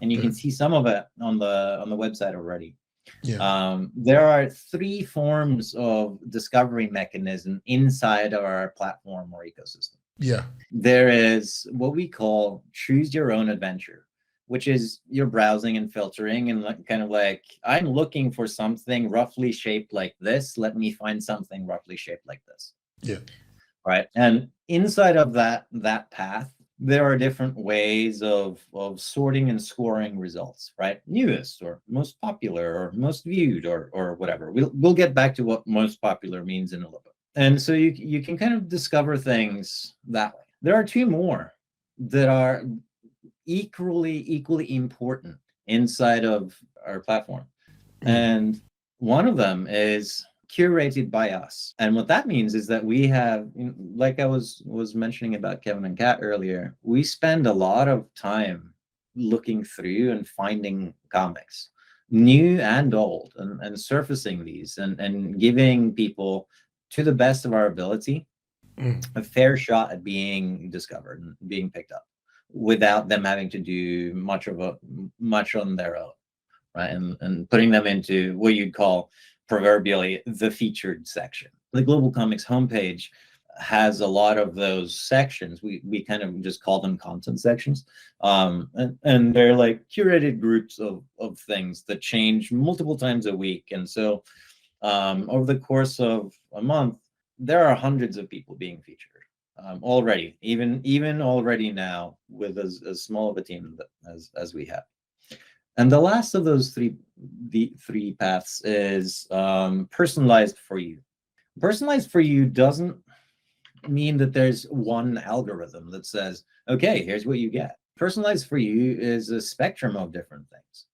and you can see some of it on the website already. Yeah. There are 3 forms of discovery mechanism inside of our platform or ecosystem. Yeah. There is what we call choose your own adventure, which is you're browsing and filtering and kind of like, I'm looking for something roughly shaped like this. Let me find something roughly shaped like this. Yeah. Right. And inside of that path, there are different ways of sorting and scoring results, right? Newest or most popular or most viewed or whatever. We'll get back to what most popular means in a little bit. And so you can kind of discover things that way. There are two more that are equally important inside of our platform. And one of them is curated by us. And what that means is that we have, like I was mentioning about Kevin and Kat earlier, we spend a lot of time looking through and finding comics, new and old, and surfacing these and giving people, to the best of our ability, a fair shot at being discovered and being picked up without them having to do much on their own, right? And putting them into what you'd call proverbially the featured section. The Globalcomix homepage has a lot of those sections. We kind of just call them content sections. And they're like curated groups of things that change multiple times a week. And so over the course of a month, there are hundreds of people being featured already, even already now, with as small of a team as we have. And the last of those three paths is personalized for you. Personalized for you doesn't mean that there's one algorithm that says, okay, here's what you get. Personalized for you is a spectrum of different things.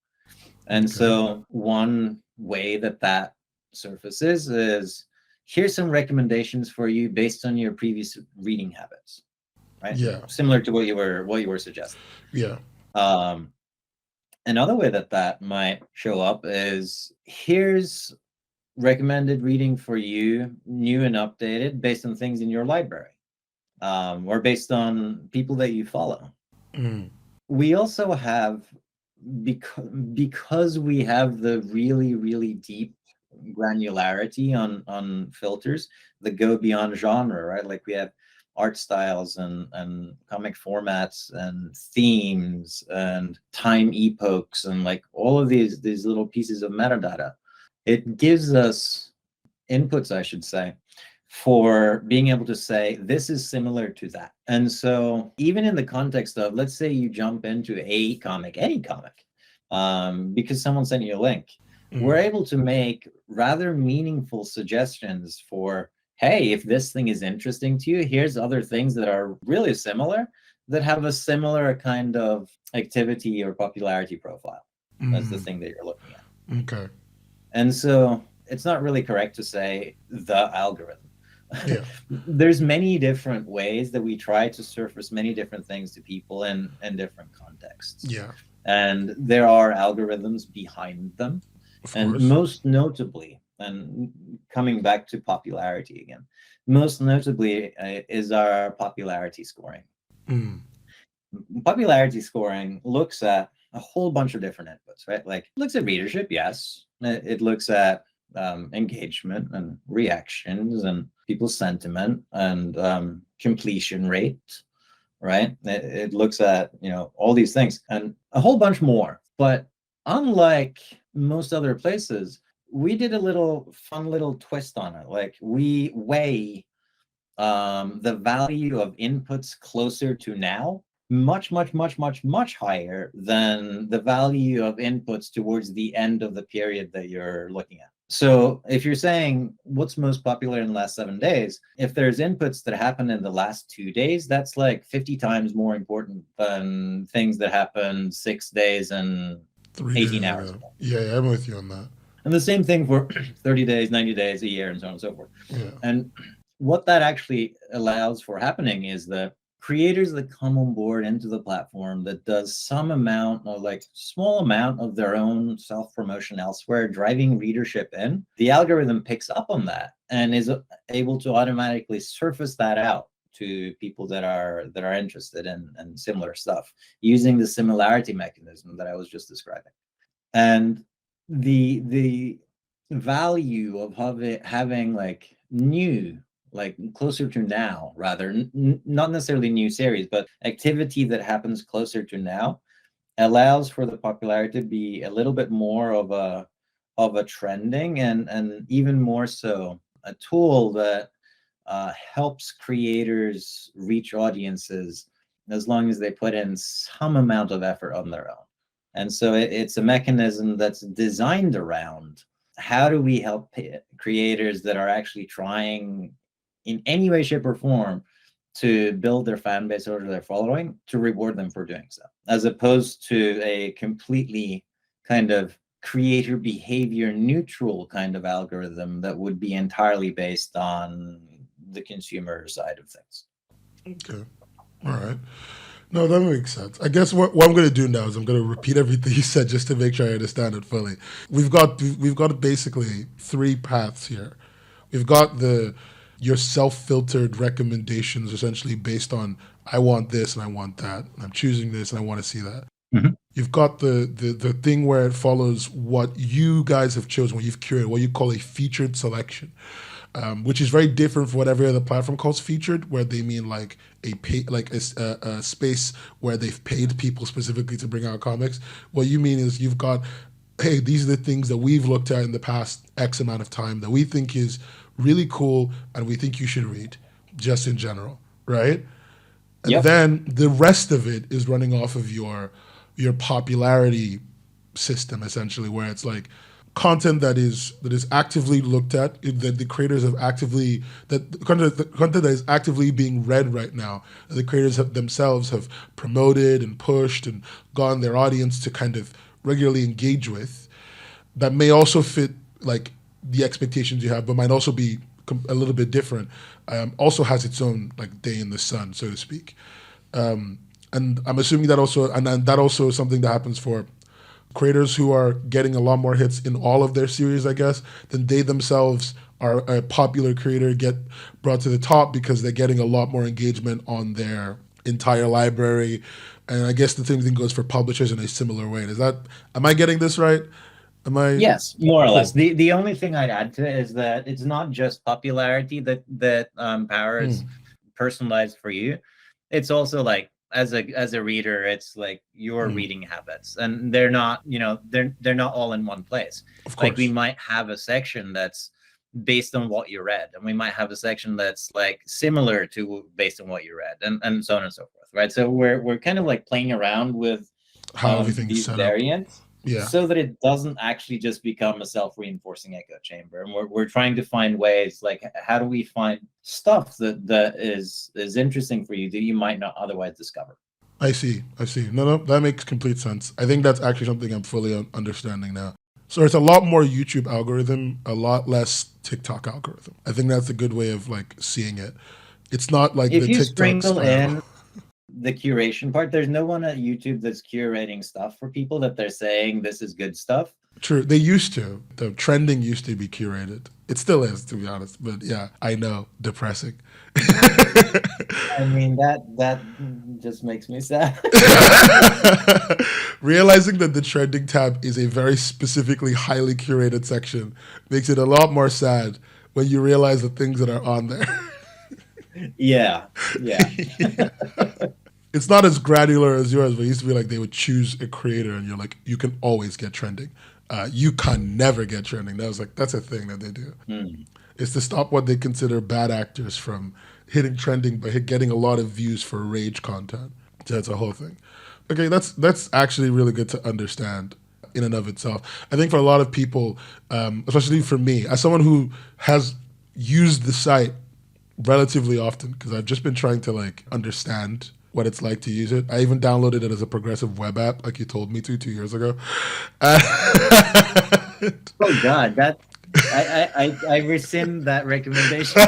And so one way that surfaces is, here's some recommendations for you based on your previous reading habits, right? Yeah. Similar to what you were suggesting. Yeah. Another way that might show up is, here's recommended reading for you, new and updated, based on things in your library, or based on people that you follow. We also have, because we have the really deep granularity on filters that go beyond genre, right? Like we have art styles and comic formats and themes and time epochs and like all of these little pieces of metadata. It gives us inputs, I should say, for being able to say, this is similar to that. And so even in the context of, let's say you jump into any comic, because someone sent you a link, we're able to make rather meaningful suggestions for, hey, if this thing is interesting to you, here's other things that are really similar, that have a similar kind of activity or popularity profile. That's the thing that you're looking at. Okay. And so it's not really correct to say the algorithm. Yeah. There's many different ways that we try to surface many different things to people in different contexts. Yeah. And there are algorithms behind them. And most notably, and coming back to popularity again, most notably is our popularity scoring. Popularity scoring looks at a whole bunch of different inputs, right? Like, it looks at readership, yes. It looks at engagement and reactions and people's sentiment and completion rate, right? It looks at, all these things and a whole bunch more. But unlike most other places, we did a fun little twist on it. Like, we weigh the value of inputs closer to now much higher than the value of inputs towards the end of the period that you're looking at. So if you're saying what's most popular in the last 7 days, if there's inputs that happen in the last 2 days, that's like 50 times more important than things that happen 6 days and 18 hours ago. Yeah, I'm with you on that. And the same thing for 30 days, 90 days, a year, and so on and so forth. Yeah. And what that actually allows for happening is that creators that come on board into the platform that does some amount of, like, small amount of their own self-promotion elsewhere, driving readership in, the algorithm picks up on that and is able to automatically surface that out to people that are interested in similar stuff, using the similarity mechanism that I was just describing. And the value of having like new, like closer to now, rather, not necessarily new series, but activity that happens closer to now, allows for the popularity to be a little bit more of a trending and even more so a tool that helps creators reach audiences as long as they put in some amount of effort on their own. And so it's a mechanism that's designed around, how do we help creators that are actually trying in any way, shape, or form to build their fan base or their following to reward them for doing so, as opposed to a completely kind of creator behavior neutral kind of algorithm that would be entirely based on the consumer side of things. Okay. All right. No, that makes sense. I guess what I'm going to do now is I'm going to repeat everything you said just to make sure I understand it fully. We've got basically three paths here. We've got your self-filtered recommendations essentially based on I want this and I want that. And I'm choosing this and I want to see that. Mm-hmm. You've got the thing where it follows what you guys have chosen, what you've curated, what you call a featured selection. Which is very different from what every other platform calls featured, where they mean like a space where they've paid people specifically to bring out comics. What you mean is you've got, hey, these are the things that we've looked at in the past X amount of time that we think is really cool and we think you should read, just in general, right? And Yep. then the rest of it is running off of your popularity system, essentially, where it's like content that is actively looked at, that the creators have actively, that the content that is actively being read right now, that the creators themselves have promoted and pushed and gotten their audience to kind of regularly engage with, that may also fit like the expectations you have, but might also be a little bit different. Also has its own like day in the sun, so to speak. And I'm assuming that also, and that also is something that happens for creators who are getting a lot more hits in all of their series, I guess, then they themselves are a popular creator, get brought to the top because they're getting a lot more engagement on their entire library. And I guess the same thing goes for publishers in a similar way. Am I getting this right? Yes, more or Cool. less. The only thing I'd add to it is that it's not just popularity that powers personalized for you. It's also like as a reader, it's like your reading habits, and they're not they're not all in one place. Of course. Like we might have a section that's based on what you read, and we might have a section that's like similar to based on what you read, and so on and so forth, right? So we're kind of like playing around with How everything's these set variants. up. Yeah. So that it doesn't actually just become a self-reinforcing echo chamber. And we're trying to find ways, like how do we find stuff that is interesting for you that you might not otherwise discover. I see. No, that makes complete sense. I think that's actually something I'm fully understanding now. So it's a lot more YouTube algorithm, a lot less TikTok algorithm. I think that's a good way of like seeing it. It's not like if the you TikTok sprinkle style. in the curation part, there's no one at YouTube that's curating stuff for people that they're saying this is good stuff. True. They used to. The trending used to be curated. It still is, to be honest. But yeah, I know. Depressing. I mean, that just makes me sad. Realizing that the trending tab is a very specifically highly curated section makes it a lot more sad when you realize the things that are on there. Yeah. It's not as granular as yours, but it used to be like they would choose a creator and you're like, you can always get trending. You can never get trending. That's a thing that they do. It's to stop what they consider bad actors from hitting trending, but getting a lot of views for rage content. So that's a whole thing. Okay, that's actually really good to understand in and of itself. I think for a lot of people, especially for me, as someone who has used the site relatively often, because I've just been trying to like understand what it's like to use it. I even downloaded it as a progressive web app, like you told me to 2 years ago. Oh God, that I rescind that recommendation.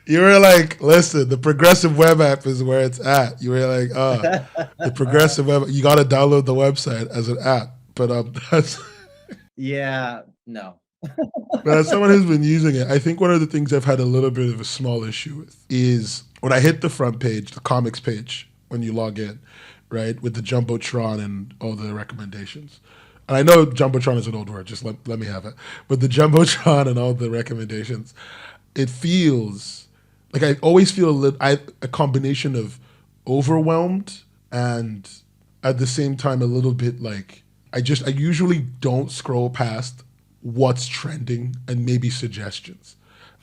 You were like, listen, the progressive web app is where it's at. You were like, the progressive web, you got to download the website as an app. But that's yeah, no. But as someone who's been using it, I think one of the things I've had a little bit of a small issue with is when I hit the front page, the comics page, when you log in, right, with the Jumbotron and all the recommendations. And I know Jumbotron is an old word, just let me have it. But the Jumbotron and all the recommendations, it feels like I always feel a combination of overwhelmed and at the same time a little bit like I usually don't scroll past what's trending and maybe suggestions.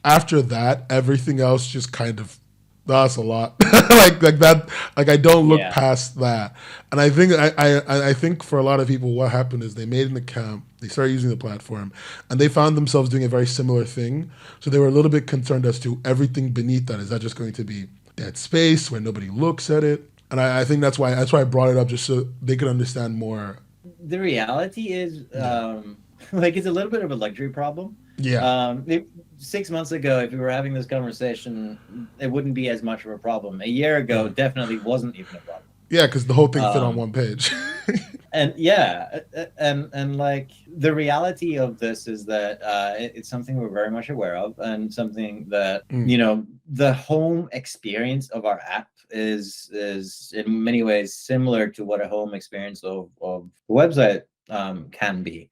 After that, everything else just kind of That's a lot. like that. Like I don't look Yeah. past that. And I think for a lot of people, what happened is they made an account, they started using the platform, and they found themselves doing a very similar thing. So they were a little bit concerned as to everything beneath that. Is that just going to be dead space where nobody looks at it? And I think that's why I brought it up, just so they could understand more. The reality is, Yeah. like, it's a little bit of a luxury problem. Yeah. 6 months ago, if we were having this conversation, it wouldn't be as much of a problem. A year ago, definitely wasn't even a problem. Yeah, because the whole thing fit on Um, one page. and yeah, and like the reality of this is that it's something we're very much aware of, and something that the home experience of our app is in many ways similar to what a home experience of the website can be.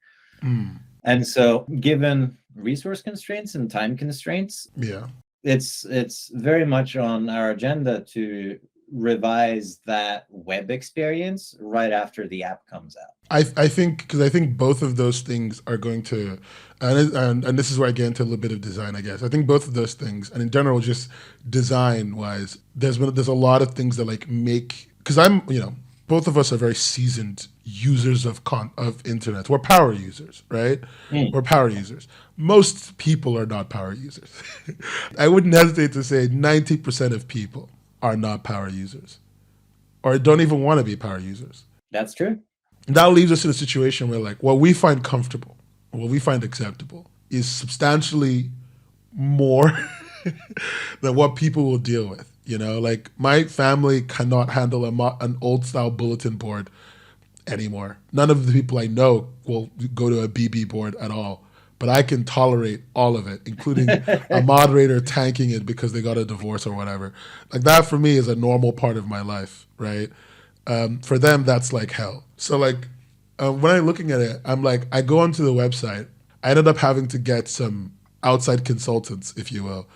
And so, given resource constraints and time constraints, Yeah. it's very much on our agenda to revise that web experience right after the app comes out. I think because I think both of those things are going to, and this is where I get into a little bit of design, I guess. I think both of those things, and in general, just design wise, there's a lot of things that like make, because both of us are very seasoned users of internet. We're power users, right? We're power users. Most people are not power users. I wouldn't hesitate to say 90% of people are not power users, or don't even want to be power users. That's true. And that leaves us in a situation where, like, what we find comfortable, what we find acceptable, is substantially more than what people will deal with. Like my family cannot handle an old style bulletin board anymore. None of the people I know will go to a BB board at all. But I can tolerate all of it, including a moderator tanking it because they got a divorce or whatever. Like that for me is a normal part of my life, right? For them, that's like hell. So like when I'm looking at it, I'm like, I go onto the website. I ended up having to get some outside consultants, if you will,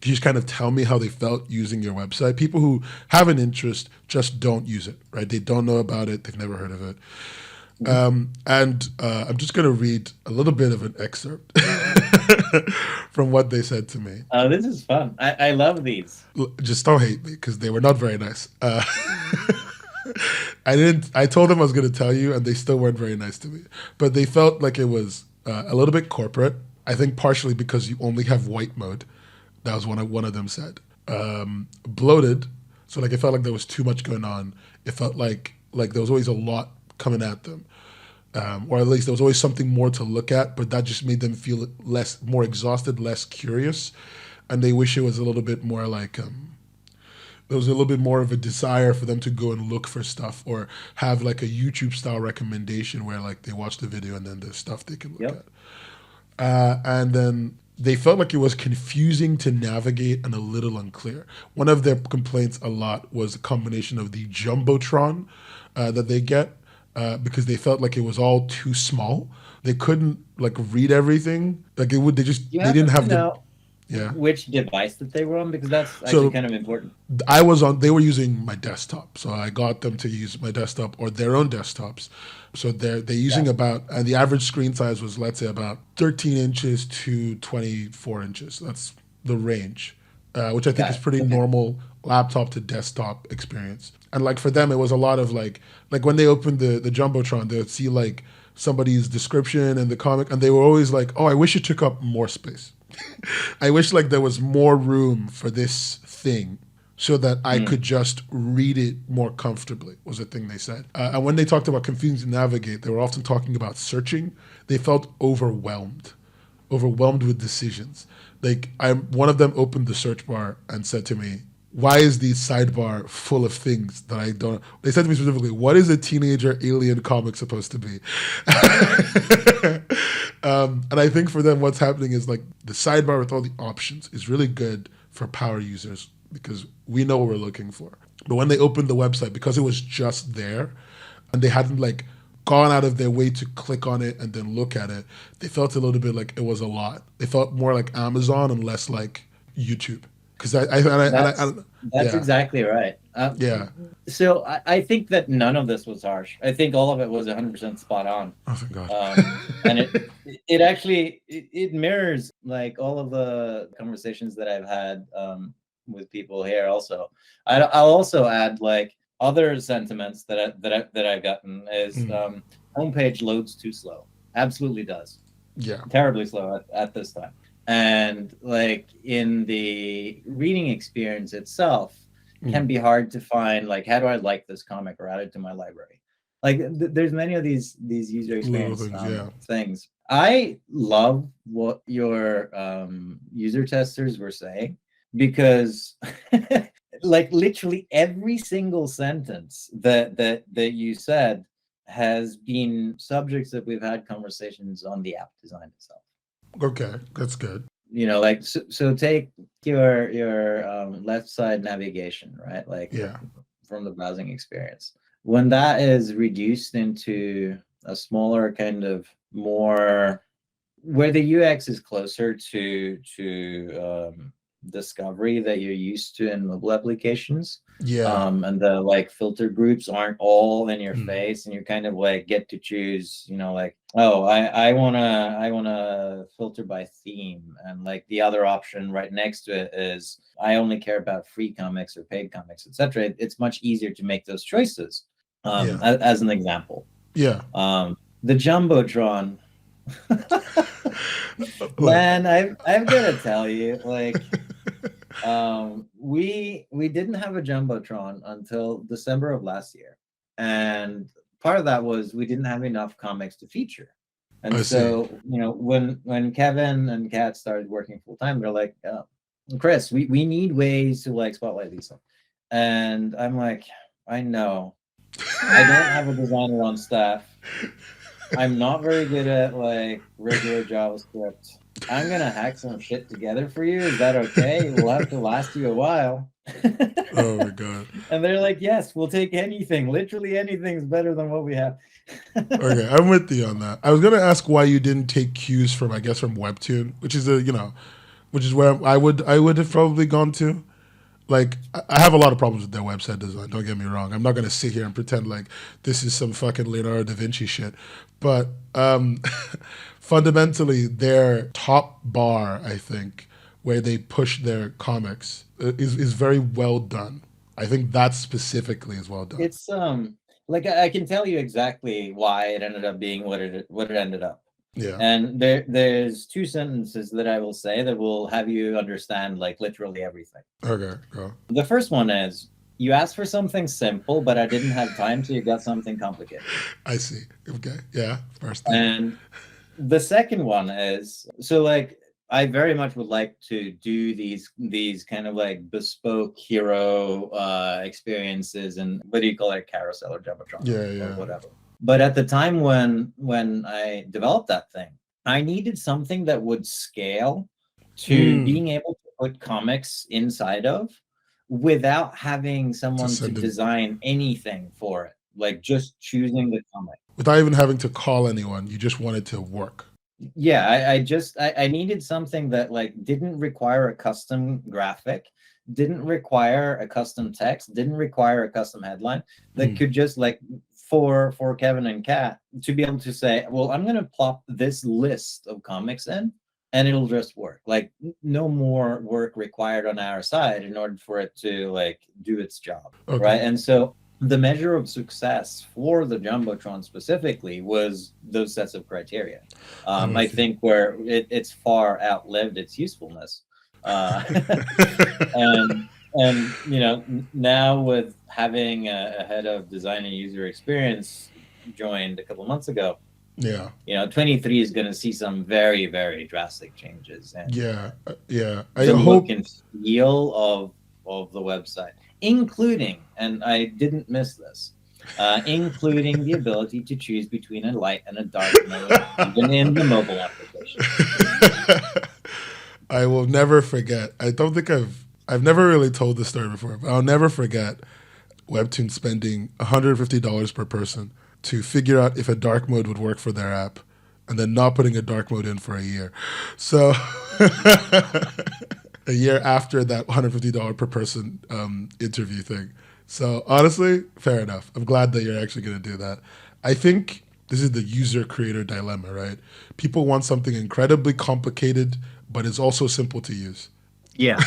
to just kind of tell me how they felt using your website. People who have an interest just don't use it, right? They don't know about it. They've never heard of it. And I'm just going to read a little bit of an excerpt from what they said to me. Oh, this is fun. I love these. Just don't hate me because they were not very nice. I told them I was going to tell you, and they still weren't very nice to me. But they felt like it was a little bit corporate. I think partially because you only have white mode. That was one of them said. Bloated. So like it felt like there was too much going on. It felt like there was always a lot coming at them. Or at least there was always something more to look at, but that just made them feel more exhausted, less curious. And they wish it was a little bit more like, there was a little bit more of a desire for them to go and look for stuff or have like a YouTube style recommendation where like they watch the video and then there's stuff they can look at. And then they felt like it was confusing to navigate and a little unclear. One of their complaints a lot was a combination of the Jumbotron that they get, because they felt like it was all too small. They couldn't like read everything. Like they didn't have the which device that they were on, because that's actually kind of important. They were using my desktop, so I got them to use my desktop or their own desktops. So they're using about, and the average screen size was, let's say, about 13 inches to 24 inches. That's the range, which I think is pretty normal laptop to desktop experience. And like for them, it was a lot of like when they opened the Jumbotron, they would see like somebody's description and the comic, and they were always like, "Oh, I wish it took up more space. I wish like there was more room for this thing so that I could just read it more comfortably," was the thing they said. And when they talked about confusing to navigate, they were often talking about searching. They felt overwhelmed with decisions. Like one of them opened the search bar and said to me, "Why is the sidebar full of things that I don't?" They said to me specifically, "What is a teenager alien comic supposed to be?" And I think for them, what's happening is like the sidebar with all the options is really good for power users because we know what we're looking for. But when they opened the website, because it was just there and they hadn't like gone out of their way to click on it and then look at it, they felt a little bit like it was a lot. They felt more like Amazon and less like YouTube. Because that's exactly right. So I think that none of this was harsh. I think all of it was 100% spot on. Oh, thank God. And it actually mirrors like all of the conversations that I've had with people here. Also, I'll also add like other sentiments that I've gotten is homepage loads too slow. Absolutely does. Yeah. Terribly slow at this time. And like in the reading experience itself can be hard to find, like, how do I like this comic or add it to my library? Like there's many of these user experience things. I love what your user testers were saying, because like literally every single sentence that you said has been subjects that we've had conversations on the app design itself. Okay, that's good. You know, like so take your left side navigation, right? Like from the browsing experience. When that is reduced into a smaller kind of more where the UX is closer to discovery that you're used to in mobile applications. And the like filter groups aren't all in your face, and you kind of like get to choose, you know, like, oh, I wanna filter by theme, and like the other option right next to it is I only care about free comics or paid comics, etc. It's much easier to make those choices. As an example. Yeah. The Jumbotron. Man, I've got to tell you, like, we didn't have a Jumbotron until December of last year, and part of that was we didn't have enough comics to feature. And so, you know, when Kevin and Kat started working full time, they're like, Chris, we need ways to like spotlight these things. And I'm like, I know, I don't have a designer on staff. I'm not very good at like regular JavaScript. I'm gonna hack some shit together for you. Is that okay? It will have to last you a while. Oh my god. And they're like, yes, we'll take anything. Literally anything's better than what we have. Okay, I'm with you on that. I was gonna ask why you didn't take cues from, I guess, from Webtoon, which is which is where I would have probably gone to. Like, I have a lot of problems with their website design, don't get me wrong. I'm not going to sit here and pretend like this is some fucking Leonardo da Vinci shit. But fundamentally, their top bar, I think, where they push their comics is very well done. I think that specifically is well done. It's like, I can tell you exactly why it ended up being what it ended up. Yeah. And there's two sentences that I will say that will have you understand like literally everything. Okay, go. The first one is, you asked for something simple, but I didn't have time, so you got something complicated. I see. Okay. Yeah. First thing. And the second one is, so like, I very much would like to do these kind of like bespoke hero experiences, and what do you call it, carousel or Jumbotron or whatever. But at the time when I developed that thing, I needed something that would scale to being able to put comics inside of without having someone to design anything for it, like just choosing the comic. Without even having to call anyone, you just wanted to work. Yeah, I needed something that like didn't require a custom graphic, didn't require a custom text, didn't require a custom headline, that could just like, for Kevin and Kat to be able to say, well, I'm going to plop this list of comics in and it'll just work. Like, no more work required on our side in order for it to like do its job. Okay. Right. And so the measure of success for the Jumbotron specifically was those sets of criteria. I think where it's far outlived its usefulness. And you know, now with having a head of design and user experience joined a couple months ago, you know, 23 is going to see some very, very drastic changes. And I the hope look and feel of the website, including, and I didn't miss this, including the ability to choose between a light and a dark mode, even in the mobile application. I will never forget. I don't think I've never really told this story before, but I'll never forget Webtoon spending $150 per person to figure out if a dark mode would work for their app, and then not putting a dark mode in for a year. So a year after that $150 per person interview thing. So honestly, fair enough. I'm glad that you're actually going to do that. I think this is the user creator dilemma, right? People want something incredibly complicated, but it's also simple to use. Yeah.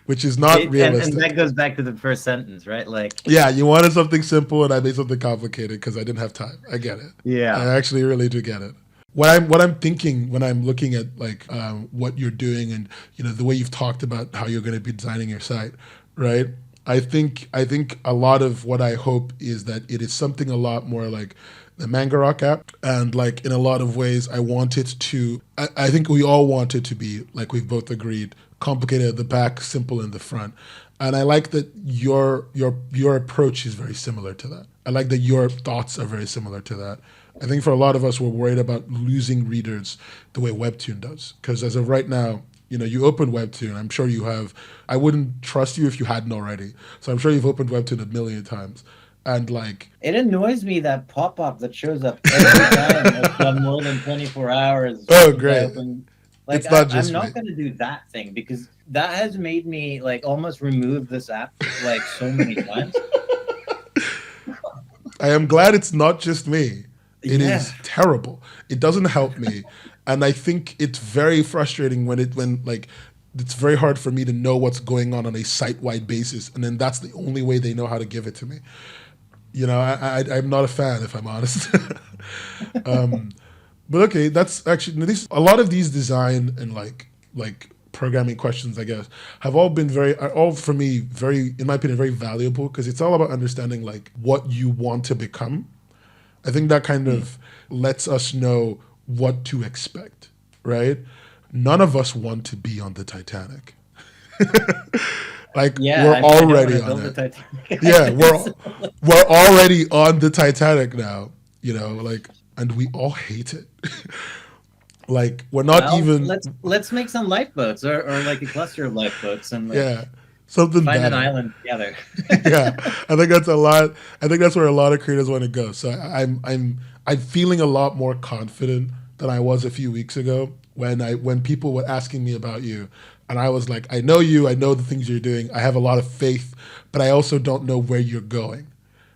which is not And realistic. that goes back to the first sentence, right? Like, Yeah, you wanted something simple, and I made something complicated because I didn't have time. I get it. I yeah. actually really do get it. What I'm thinking when I'm looking at like what you're doing, and the way you've talked about how you're going to be designing your site, right? I think a lot of what I hope is that it is something a lot more like the Mangarok app, and like in a lot of ways, I want it to. I think we all want it to be like we've both agreed, complicated at the back, simple in the front. And I like that your approach is very similar to that. I like that your thoughts are very similar to that. I think for a lot of us, we're worried about losing readers the way Webtoon does. Because as of right now, you open Webtoon. I'm sure you have. I wouldn't trust you if you hadn't already. So I'm sure you've opened Webtoon a million times. And like, It annoys me, that pop-up that shows up every time it's done more than 24 hours oh, since I great. opened. Like, It's not I'm just me. not gonna do that thing, because that has made me like almost remove this app like so many times. I am glad it's not just me. It Yeah. is terrible. It doesn't help me, and I think it's very frustrating when like it's very hard for me to know what's going on a site-wide basis, and then that's the only way they know how to give it to me. I'm not a fan, if I'm honest. But okay, that's actually a lot of these design and like programming questions, I guess, have all been are all for me very, in my opinion, very valuable because it's all about understanding like what you want to become. I think that kind of lets us know what to expect, right? None of us want to be on the Titanic. Like Yeah, we're I mean, I don't want already to on build the it. Titanic Yeah, either, we're so, like, we're already on the Titanic now, like, and we all hate it. Like we're not well, even, let's make some lifeboats, or like a cluster of lifeboats, and like yeah, something find an better. island together. Yeah, I think that's a lot. I think that's where a lot of creators want to go. So I'm feeling a lot more confident than I was a few weeks ago when people were asking me about you, and I was like, I know you, I know the things you're doing, I have a lot of faith, but I also don't know where you're going.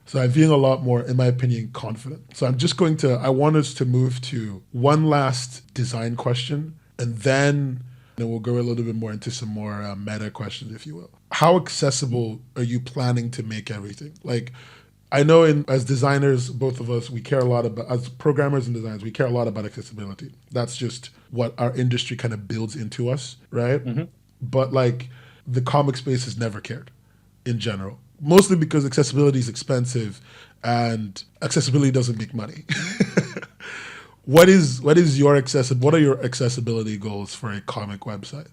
So I'm feeling a lot more, in my opinion, confident. So I want us to move to one last design question, and then we'll go a little bit more into some more meta questions, if you will. How accessible are you planning to make everything? Like, I know as designers, both of us, we care a lot about, as programmers and designers, we care a lot about accessibility. That's just what our industry kind of builds into us, right? Mhm. But like, the comic space has never cared in general, mostly because accessibility is expensive and accessibility doesn't make money. What is your what are your accessibility goals for a comic website?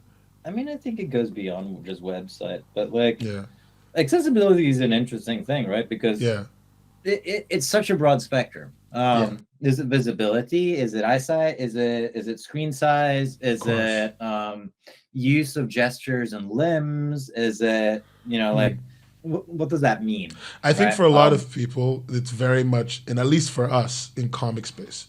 I mean, I think it goes beyond just website, but like Yeah. accessibility is an interesting thing, right? Because Yeah. it's such a broad spectrum. Yeah. Is it visibility? Is it eyesight? Is it screen size? Of Is course. it use of gestures and limbs? Is it, like, what does that mean, I think right? for a lot of people, it's very much, and at least for us in comic space,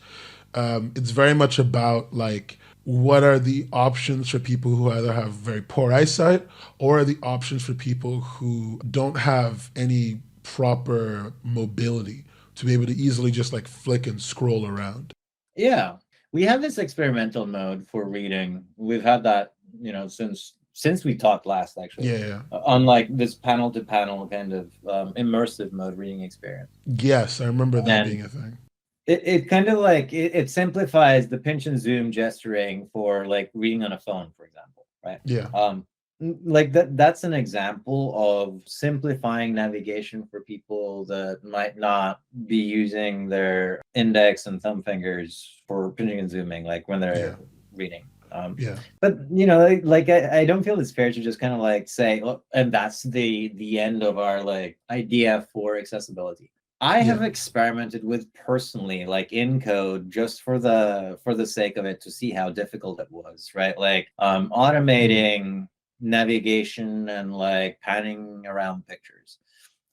it's very much about like what are the options for people who either have very poor eyesight or are the options for people who don't have any proper mobility to be able to easily just like flick and scroll around. Yeah, we have this experimental mode for reading. We've had that, since we talked last, actually, Yeah, yeah. on like this panel to panel kind of immersive mode reading experience. Yes, I remember that being And a thing. it kind of like it simplifies the pinch and zoom gesturing for like reading on a phone, for example, right? Yeah. Like that's an example of simplifying navigation for people that might not be using their index and thumb fingers for pinching and zooming, like when Yeah. they're reading. Yeah. But like I don't feel it's fair to just kind of like say, oh, and that's the end of our like idea for accessibility. I Yeah. have experimented with personally, like in code, just for the sake of it, to see how difficult it was, right? Like automating navigation and like panning around pictures.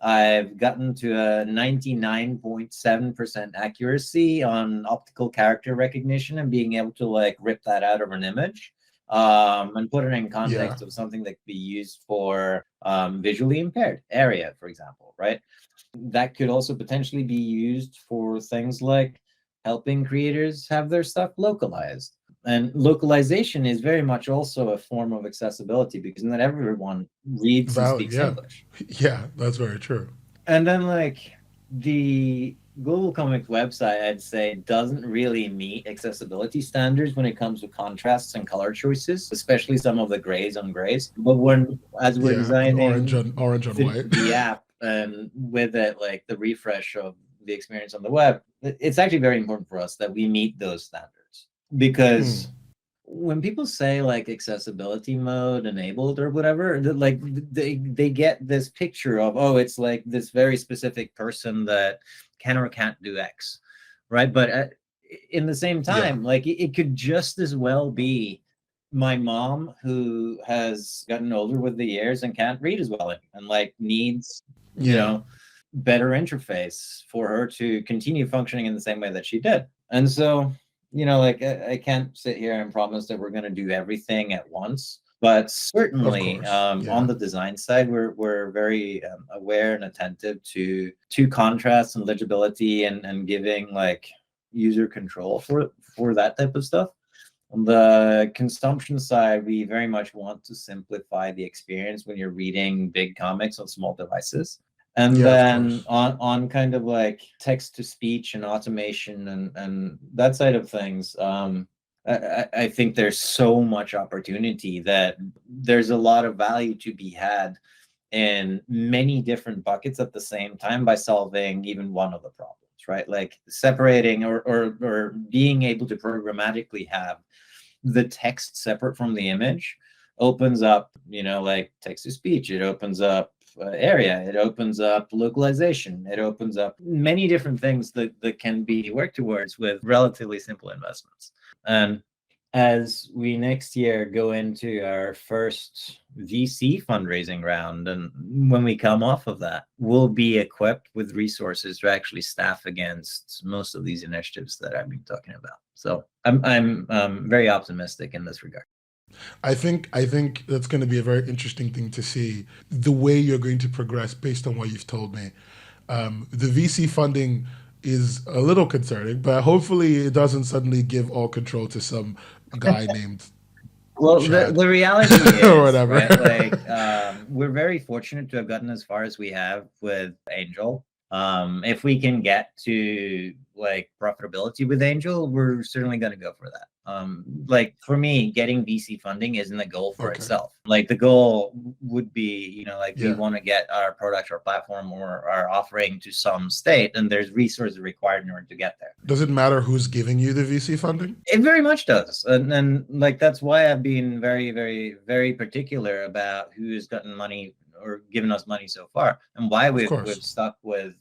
I've gotten to a 99.7% accuracy on optical character recognition and being able to like rip that out of an image, and put it in Yeah. context of something that could be used for visually impaired area, for example, right? That could also potentially be used for things like helping creators have their stuff localized. And localization is very much also a form of accessibility because not everyone reads and Valid, speaks yeah. English. Yeah, that's very true. And then like the Globalcomix website, I'd say, doesn't really meet accessibility standards when it comes to contrasts and color choices, especially some of the grays on grays. But as we're Yeah, and designing orange on white. the app and with it, like the refresh of the experience on the web, it's actually very important for us that we meet those standards because when people say like accessibility mode enabled or whatever, like they get this picture of, oh, it's like this very specific person that can or can't do X, right? But in the same time, like it could just as well be my mom who has gotten older with the years and can't read as well and like needs, you know, better interface for her to continue functioning in the same way that she did. And so, you know, like I can't sit here and promise that we're going to do everything at once, but certainly on the design side, we're very aware and attentive to contrast and legibility and giving like user control for that type of stuff. On the consumption side, we very much want to simplify the experience when you're reading big comics on small devices. And then on kind of like text to speech and automation and that side of things, I think there's so much opportunity that there's a lot of value to be had in many different buckets at the same time by solving even one of the problems, right? Like separating or being able to programmatically have the text separate from the image opens up, you know, like text to speech. It opens up area. It opens up localization. It opens up many different things that can be worked towards with relatively simple investments. And as we next year go into our first VC fundraising round, and when we come off of that, we'll be equipped with resources to actually staff against most of these initiatives that I've been talking about. So I'm very optimistic in this regard. I think that's going to be a very interesting thing to see the way you're going to progress based on what you've told me. The VC funding is a little concerning, but hopefully it doesn't suddenly give all control to some guy named the reality is, or whatever. Right? Like we're very fortunate to have gotten as far as we have with Angel. If we can get to like profitability with Angel, we're certainly going to go for that. Like for me, getting VC funding isn't a goal for itself. Like the goal would be, you know, like we want to get our product or platform or our offering to some state, and there's resources required in order to get there. Does it matter who's giving you the VC funding? It very much does, and like that's why I've been very, very, very particular about who's gotten money or given us money so far, and why we've stuck with.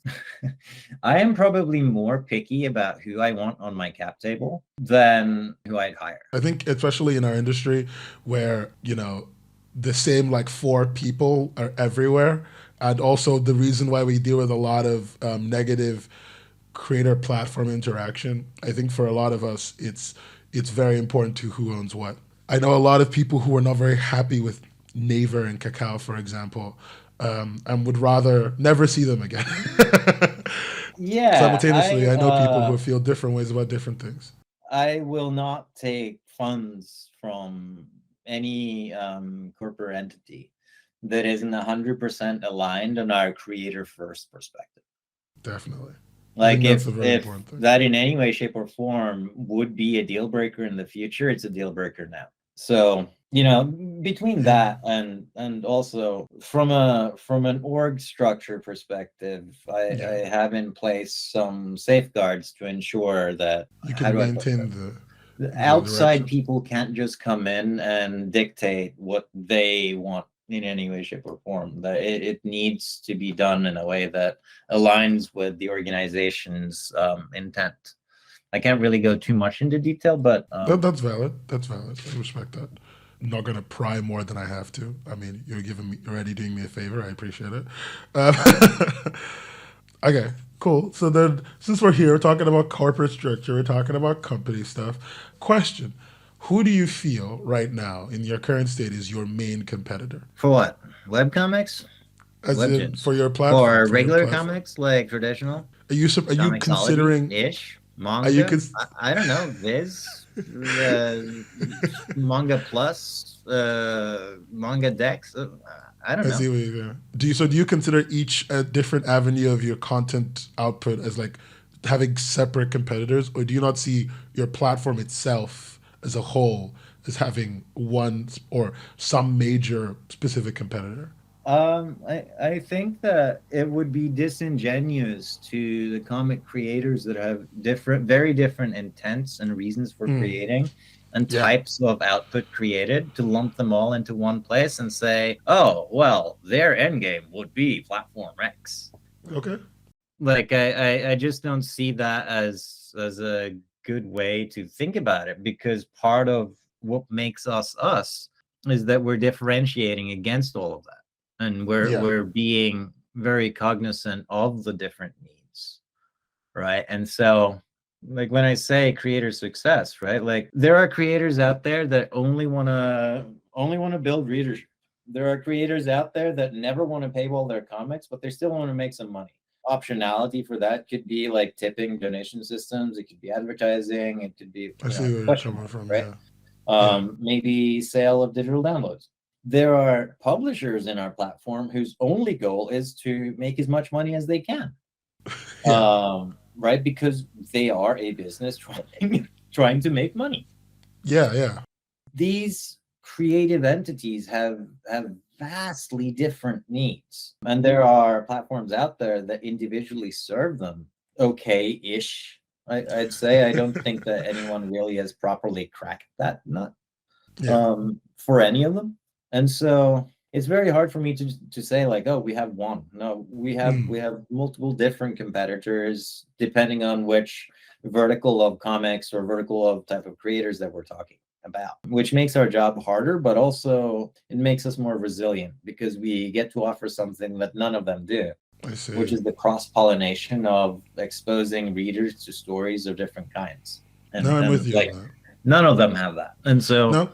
I am probably more picky about who I want on my cap table than who I'd hire. I think especially in our industry where, you know, the same like 4 people are everywhere, and also the reason why we deal with a lot of negative creator platform interaction, I think for a lot of us it's very important to who owns what. I know a lot of people who are not very happy with Naver and Cacao, for example, and would rather never see them again. Simultaneously, I know people who feel different ways about different things. I will not take funds from any corporate entity that isn't 100% aligned on our creator first perspective. Definitely. Like if that in any way, shape, or form would be a deal breaker in the future, it's a deal breaker now. So, you know, between that and also from an org structure perspective, I have in place some safeguards to ensure that you can maintain the outside people can't just come in and dictate what they want in any way, shape, or form. That it needs to be done in a way that aligns with the organization's intent. I can't really go too much into detail, but that's valid. That's valid. I respect that. I'm not gonna pry more than I have to. I mean, you're already doing me a favor. I appreciate it. Okay, cool. So then, since we're here, we're talking about corporate structure, we're talking about company stuff. Question: who do you feel right now in your current state is your main competitor? For what? Webcomics? As in, for your platform? For regular comics, like traditional? Are you considering ish? You Manga? could. I don't know. Viz, Manga Plus, Manga Dex. I don't I know. see what you're doing. Do you consider each a different avenue of your content output as like having separate competitors, or do you not see your platform itself as a whole as having one or some major specific competitor? I think that it would be disingenuous to the comic creators that have very different intents and reasons for Mm, creating and yeah. types of output created to lump them all into one place and say, oh, well, their end game would be platform X. Okay. Like I just don't see that as a good way to think about it, because part of what makes us us is that we're differentiating against all of that, and Yeah. we're being very cognizant of the different needs, right? And so, like when I say creator success, right, like there are creators out there that only want to build readership. There are creators out there that never want to paywall their comics, but they still want to make some money. Optionality for that could be like tipping, donation systems, it could be advertising, it could be, I see where you're question coming mark, from. right? Yeah. Yeah. Maybe sale of digital downloads. There are publishers in our platform whose only goal is to make as much money as they can, Yeah. right? Because they are a business trying to make money. Yeah. Yeah. These creative entities have vastly different needs, and there are platforms out there that individually serve them okay-ish. I'd say I don't think that anyone really has properly cracked that nut, Yeah. for any of them. And so it's very hard for me to say like, oh, we have one. No, we Mm. have multiple different competitors depending on which vertical of comics or vertical of type of creators that we're talking about, which makes our job harder, but also it makes us more resilient because we get to offer something that none of them do, I see. which is the cross-pollination of exposing readers to stories of different kinds. No, I'm with And you on like that. none of them have that. And so No.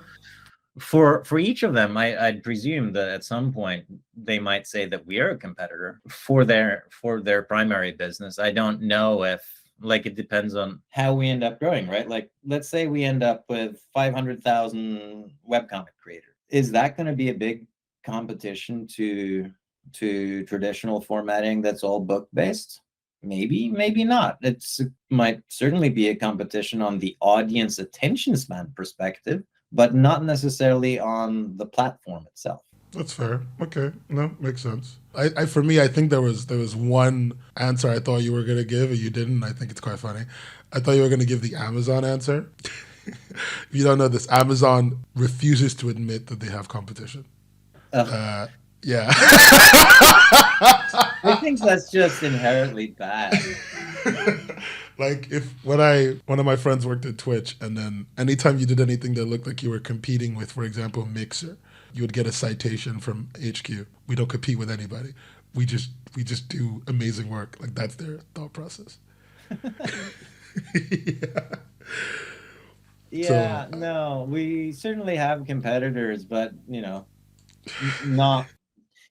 for each of them, I'd presume that at some point they might say that we are a competitor for their primary business. I don't know if, like, it depends on how we end up growing, right? Like, let's say we end up with 500,000 webcomic creators. Is that going to be a big competition to traditional formatting that's all book based? Maybe, maybe not. It might certainly be a competition on the audience attention span perspective, but not necessarily on the platform itself. That's fair. Okay. No, makes sense. I for me, I think there was one answer I thought you were gonna give, and you didn't. I think it's quite funny. I thought you were gonna give the Amazon answer. If you don't know this, Amazon refuses to admit that they have competition. Uh, yeah. I think that's just inherently bad. Like if one of my friends worked at Twitch, and then anytime you did anything that looked like you were competing with, for example, Mixer, you would get a citation from HQ. We don't compete with anybody. We just do amazing work. Like that's their thought process. Yeah. Yeah, So no, we certainly have competitors, but not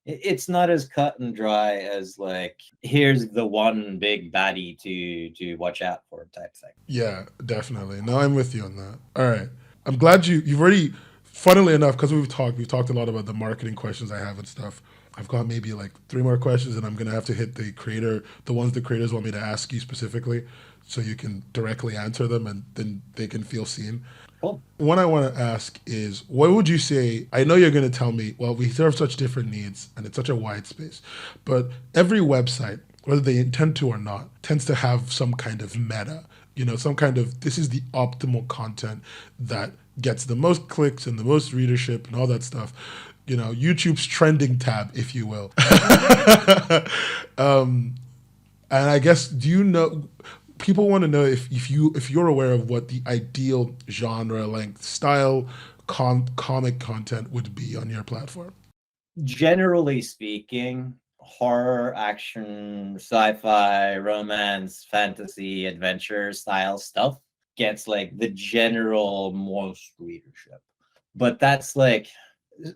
it's not as cut and dry as like here's the one big baddie to watch out for type thing. yeah, definitely. No, I'm with you on that. All right. I'm glad you've already. Funnily enough, because we've talked a lot about the marketing questions I have and stuff. I've got maybe like three more questions, and I'm gonna have to hit the ones the creators want me to ask you specifically, so you can directly answer them, and then they can feel seen. Cool. One I want to ask is, what would you say? I know you're going to tell me, well, we serve such different needs and it's such a wide space, but every website, whether they intend to or not, tends to have some kind of meta, some kind of, this is the optimal content that gets the most clicks and the most readership and all that stuff. YouTube's trending tab, if you will. And I guess, do you know? People want to know if you're aware of what the ideal genre length style comic content would be on your platform. Generally speaking, horror, action, sci-fi, romance, fantasy, adventure style stuff gets like the general most readership. But that's like,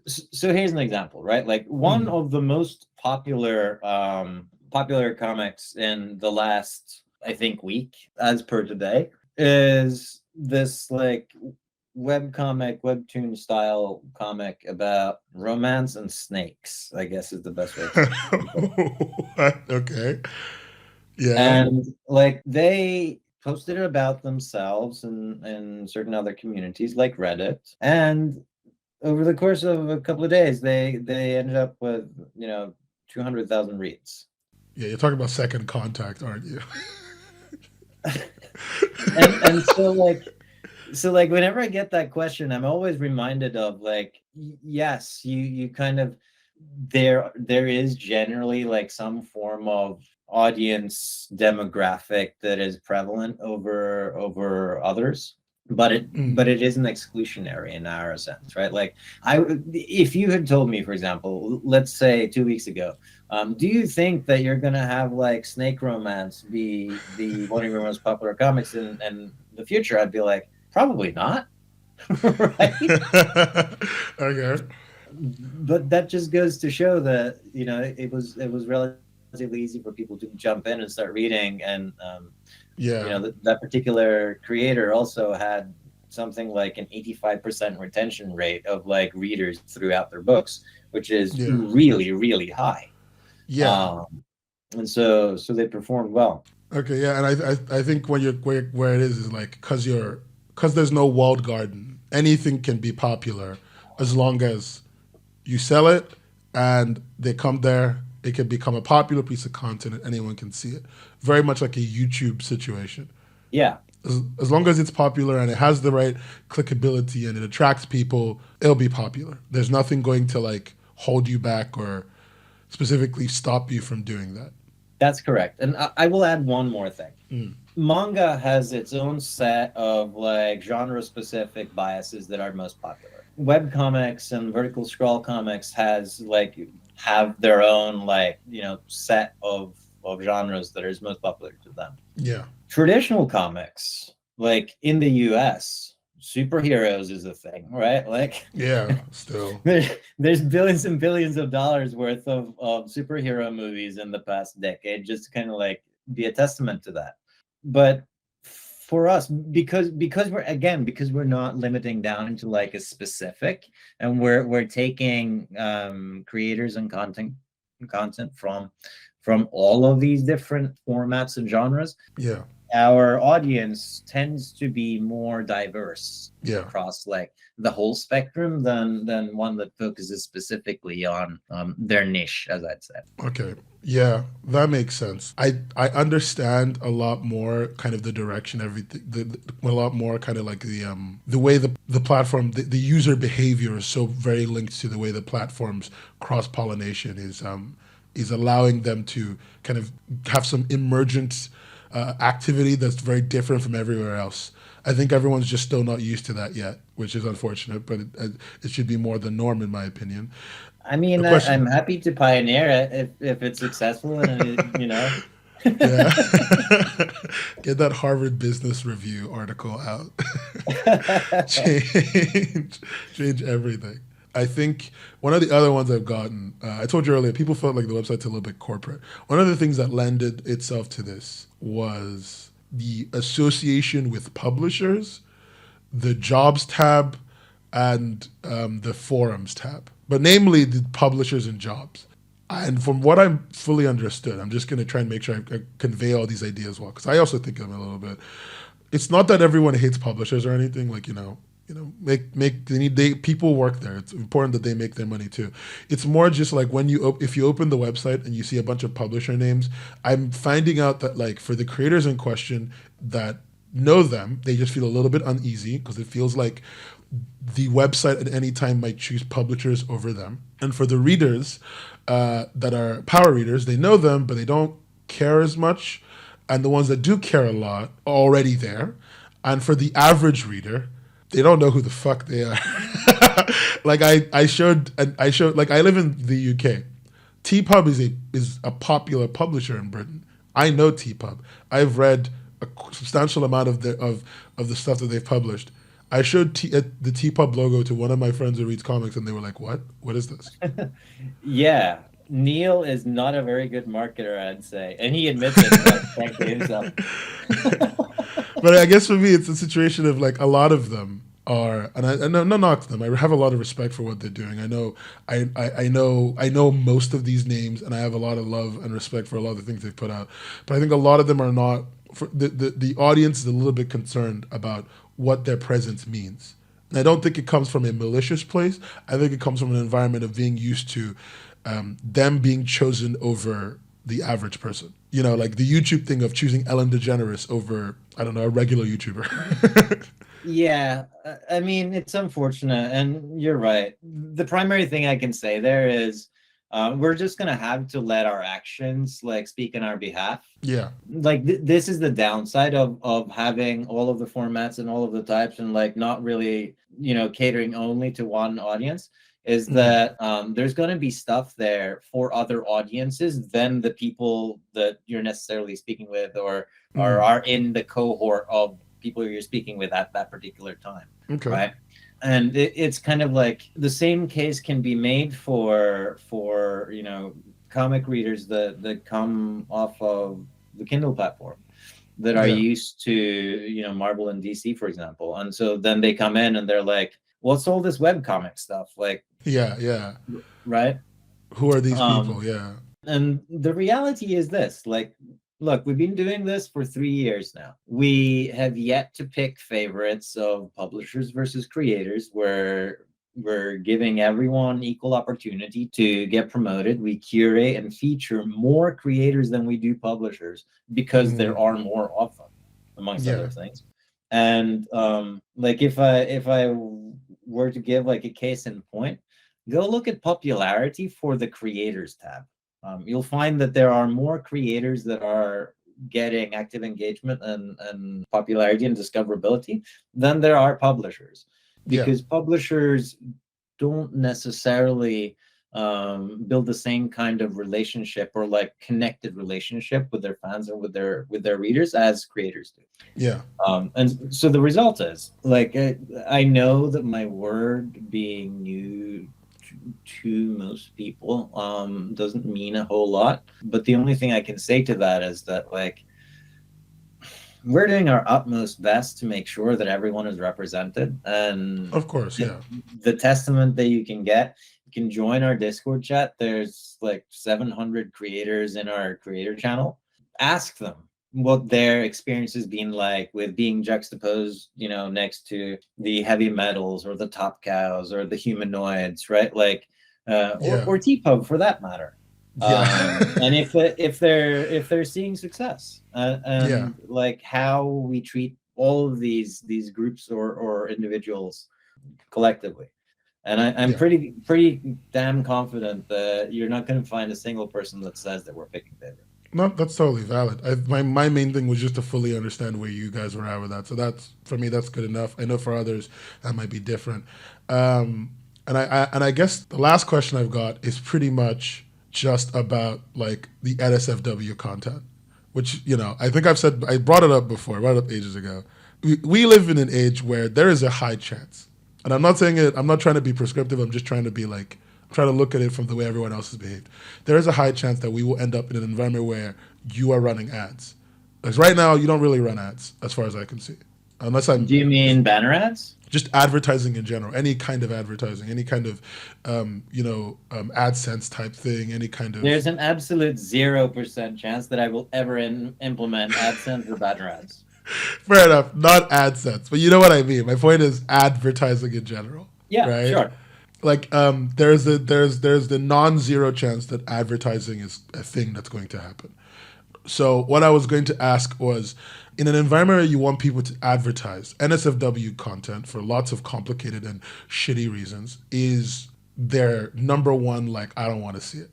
so here's an example, right? Like one of the most popular comics in the last I think, week as per today, is this like webcomic, webtoon style comic about romance and snakes, I guess is the best way to put it. Okay. Yeah. And like they posted it about themselves and certain other communities like Reddit. And over the course of a couple of days, they ended up with, 200,000 reads. Yeah, you're talking about second contact, aren't you? And so whenever I get that question, I'm always reminded of like, yes, you kind of, there is generally like some form of audience demographic that is prevalent over others, but it isn't exclusionary in our sense, right? Like, if you had told me, for example, let's say 2 weeks ago, do you think that you're gonna have like snake romance be one of your most popular comics in the future? I'd be like, probably not. Right. Okay. But that just goes to show that it was relatively easy for people to jump in and start reading, and Yeah. that particular creator also had something like an 85% retention rate of like readers throughout their books, which is Yeah. really, really high. Yeah. And so they performed well. Okay. Yeah. And I think when you're where it is like because there's no walled garden. Anything can be popular as long as you sell it and they come there. It can become a popular piece of content and anyone can see it. Very much like a YouTube situation. Yeah. As long as it's popular and it has the right clickability and it attracts people, it'll be popular. There's nothing going to like hold you back or specifically stop you from doing that. That's correct. And I will add one more thing. Mm. Manga has its own set of like genre specific biases that are most popular. Webcomics and vertical scroll comics have their own set of genres that is most popular to them. Yeah. Traditional comics, like in the US, superheroes is a thing, right? Like, Yeah, still. there's billions and billions of dollars worth of superhero movies in the past decade, just to kind of like be a testament to that. But for us, because we're not limiting down into like a specific, and we're taking creators and content from all of these different formats and genres. Yeah. Our audience tends to be more diverse Yeah. across like the whole spectrum than one that focuses specifically on their niche, as I'd say. Okay. Yeah, that makes sense. I understand a lot more kind of the direction everything a lot more kind of like the way the platform the user behavior is so very linked to the way the platform's cross pollination is allowing them to kind of have some emergent activity that's very different from everywhere else. I think everyone's just still not used to that yet, which is unfortunate, but it should be more the norm in my opinion. I mean, I'm happy to pioneer it if it's successful, and Yeah. Get that Harvard Business Review article out. change everything. I think one of the other ones I've gotten, I told you earlier, people felt like the website's a little bit corporate. One of the things that lended itself to this was the association with publishers, the jobs tab, and the forums tab, but namely the publishers and jobs. And from what I'm fully understood, I'm just going to try and make sure I convey all these ideas well, because I also think of them a little bit. It's not that everyone hates publishers or anything. Like people work there. It's important that they make their money too. It's more just like if you open the website and you see a bunch of publisher names, I'm finding out that like for the creators in question that know them, they just feel a little bit uneasy because it feels like the website at any time might choose publishers over them. And for the readers that are power readers, they know them, but they don't care as much. And the ones that do care a lot are already there. And for the average reader, they don't know who the fuck they are. Like I showed like I live in the UK. TPub is a popular publisher in Britain. I know TPub. I've read a substantial amount of the stuff that they've published. I showed the TPub logo to one of my friends who reads comics, and they were like, "What? What is this?" Yeah, Neil is not a very good marketer, I'd say, and he admits it, quite frankly, himself. But I guess for me, it's a situation of like a lot of them are, and I no knock to them. I have a lot of respect for what they're doing. I know most of these names, and I have a lot of love and respect for a lot of the things they put out. But I think a lot of them are not. For the audience is a little bit concerned about what their presence means. And I don't think it comes from a malicious place. I think it comes from an environment of being used to them being chosen over the average person. You know, like the YouTube thing of choosing Ellen DeGeneres over, I don't know, a regular YouTuber. Yeah, I mean, it's unfortunate, and you're right. The primary thing I can say there is we're just gonna have to let our actions like speak on our behalf. Yeah. Like this is the downside of having all of the formats and all of the types and like not really, catering only to one audience, is that there's going to be stuff there for other audiences than the people that you're necessarily speaking with or are in the cohort of people you're speaking with at that particular time. Okay. Right. And it's kind of like the same case can be made for comic readers that come off of the Kindle platform that are Yeah. used to Marvel and DC, for example. And so then they come in and they're like, what's all this webcomic stuff? Like, Yeah. right? Who are these people? Yeah. And the reality is this, like, look, we've been doing this for 3 years now. We have yet to pick favorites of publishers versus creators, where we're giving everyone equal opportunity to get promoted. We curate and feature more creators than we do publishers because there are more of them, amongst other things. And like if I were to give like a case in point, go look at popularity for the creators tab. You'll find that there are more creators that are getting active engagement and popularity and discoverability than there are publishers, because publishers don't necessarily build the same kind of relationship or like connected relationship with their fans or with their readers as creators do. Yeah. And so the result is like I know that my word being new to most people doesn't mean a whole lot, but the only thing I can say to that is that like we're doing our utmost best to make sure that everyone is represented. And of course, the testament that you can get, you can join our Discord chat. There's like 700 creators in our creator channel. Ask them what their experience has been like with being juxtaposed, next to the heavy metals or the top cows or the humanoids, right? Like, or T-Pub for that matter. And if they're seeing success, and like how we treat all of these groups or individuals collectively. And I'm pretty damn confident that you're not going to find a single person that says that we're picking favorite. No, that's totally valid. My main thing was just to fully understand where you guys were at with that. So that's, for me, that's good enough. I know for others that might be different. And I guess the last question I've got is pretty much just about like the NSFW content, which, I think I brought it up before, I brought it up ages ago. We live in an age where there is a high chance, and I'm not saying it, I'm not trying to be prescriptive, I'm just trying to be like, try to look at it from the way everyone else has behaved. There is a high chance that we will end up in an environment where you are running ads. Because right now, you don't really run ads, as far as I can see. Unless I'm. Do you mean banner ads? Just advertising in general, any kind of advertising, any kind of, AdSense type thing, any kind of. There's an absolute 0% chance that I will ever implement AdSense or banner ads. Fair enough, not AdSense, but you know what I mean. My point is advertising in general. Yeah, right? Sure. Like there's the non-zero chance that advertising is a thing that's going to happen. So what I was going to ask was, in an environment where you want people to advertise NSFW content for lots of complicated and shitty reasons, is their number one, like, I don't want to see it.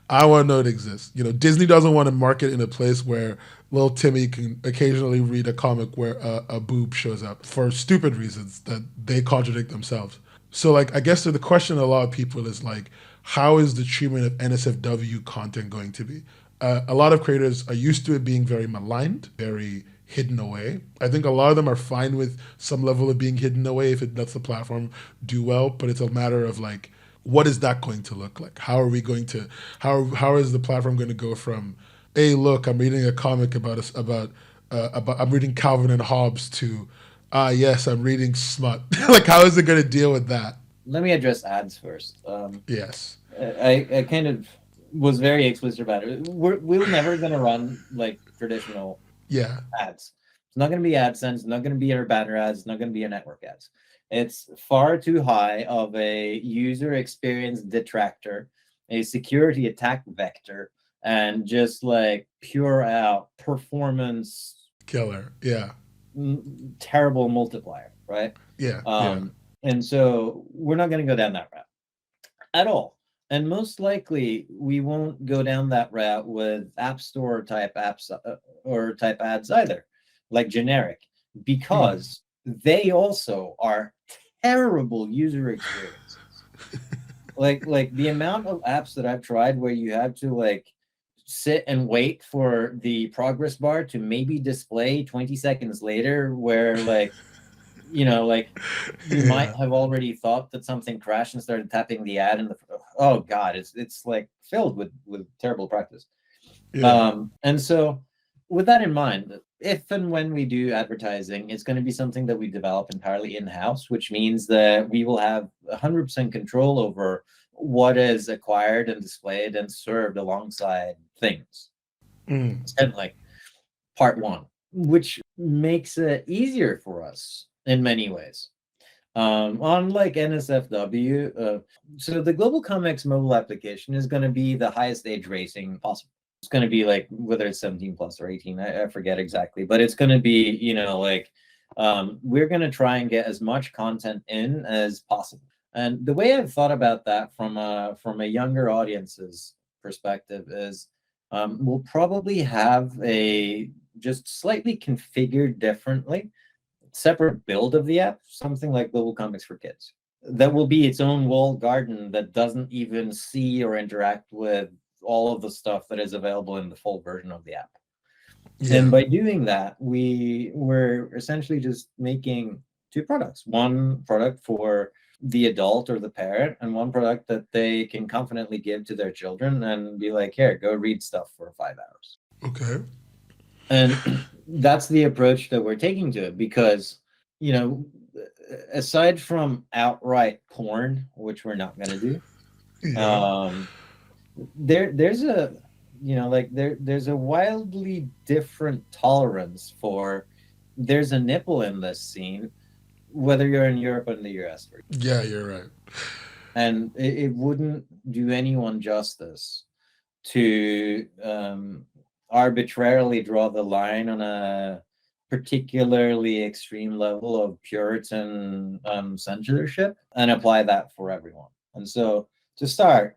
I want to know it exists. Disney doesn't want to market in a place where little Timmy can occasionally read a comic where a boob shows up for stupid reasons that they contradict themselves. So, like, I guess the question of a lot of people is, like, how is the treatment of NSFW content going to be? A lot of creators are used to it being very maligned, very hidden away. I think a lot of them are fine with some level of being hidden away if it lets the platform do well, but it's a matter of, like, what is that going to look like? How are we going to how is the platform going to go from, hey, look, I'm reading a comic about I'm reading Calvin and Hobbes to, yes, I'm reading smut. Like, how is it going to deal with that? Let me address ads first. Yes. I kind of was very explicit about it. We're never going to run like traditional Yeah. ads. It's not going to be AdSense. It's not going to be our banner ads. It's not going to be a network ads. It's far too high of a user experience detractor, a security attack vector, and just like pure out performance Killer. Yeah. terrible multiplier, right? Yeah. And so we're not going to go down that route at all. And most likely we won't go down that route with App Store type apps or type ads either, like generic, because they also are terrible user experiences. like the amount of apps that I've tried where you have to like sit and wait for the progress bar to maybe display 20 seconds later, where like like you might have already thought that something crashed and started tapping the ad, and oh god, it's like filled with terrible practice. And so with that in mind, if and when we do advertising, it's going to be something that we develop entirely in-house, which means that we will have 100% control over what is acquired and displayed and served alongside things. It's kind of like part one, which makes it easier for us in many ways. Unlike NSFW, so the Globalcomix mobile application is going to be the highest age rating possible. It's going to be like, whether it's 17 plus or 18, I forget exactly, but it's going to be, we're going to try and get as much content in as possible. And the way I've thought about that from a younger audience's perspective is, we'll probably have a just slightly configured differently separate build of the app, something like Globalcomix for Kids. That will be its own walled garden that doesn't even see or interact with all of the stuff that is available in the full version of the app. And by doing that, we're essentially just making two products. One product for the adult or the parent, and one product that they can confidently give to their children and be like, here, go read stuff for 5 hours. Okay. And that's the approach that we're taking to it, because, aside from outright porn, which we're not going to do, there's a, there's a wildly different tolerance for, there's a nipple in this scene, whether you're in Europe or in the US. Yeah, you're right. And it wouldn't do anyone justice to arbitrarily draw the line on a particularly extreme level of Puritan censorship and apply that for everyone. And so to start,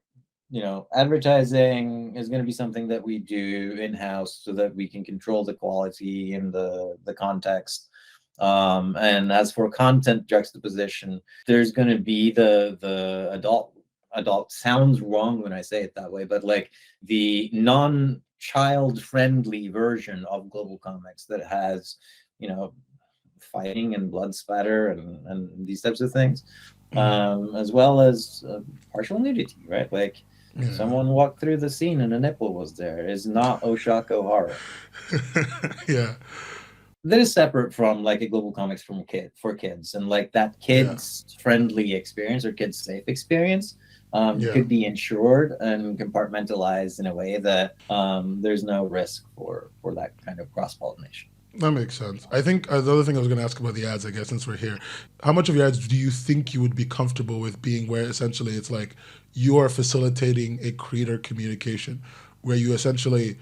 advertising is going to be something that we do in-house so that we can control the quality and the context. And as for content juxtaposition, there's going to be the adult sounds wrong when I say it that way, but like the non-child friendly version of Globalcomix that has, fighting and blood spatter and these types of things, as well as partial nudity, right? Like someone walked through the scene and a nipple was there, is not Oshako horror. Yeah. That is separate from like a Globalcomix for kids, and like that kids friendly experience or kids safe experience could be ensured and compartmentalized in a way that there's no risk for that kind of cross-pollination. That makes sense. I think the other thing I was going to ask about the ads, I guess, since we're here, how much of your ads do you think you would be comfortable with being where essentially it's like you are facilitating a creator communication, where you essentially,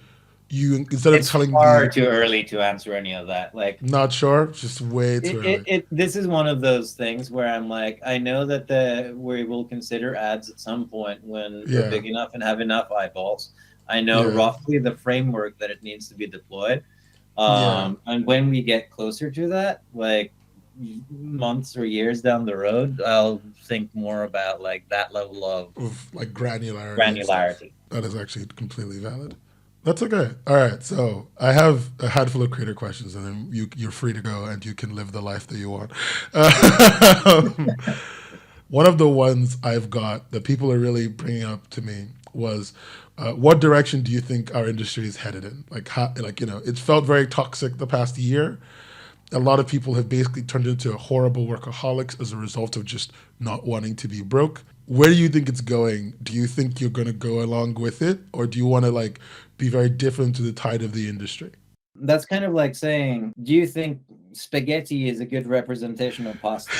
instead of telling far too early to answer any of that. Like, not sure, just way too early. This is one of those things where I'm like, I know that we will consider ads at some point when we're big enough and have enough eyeballs. I know roughly the framework that it needs to be deployed. And when we get closer to that, like months or years down the road, I'll think more about like that level of like granularity. That is actually completely valid. That's okay. All right. So I have a handful of creator questions, and then you're free to go and you can live the life that you want. One of the ones I've got that people are really bringing up to me was, what direction do you think our industry is headed in? Like, how, like, it's felt very toxic the past year. A lot of people have basically turned into horrible workaholics as a result of just not wanting to be broke. Where do you think it's going? Do you think you're going to go along with it, or do you want to like be very different to the tide of the industry? That's kind of like saying, do you think spaghetti is a good representation of pasta?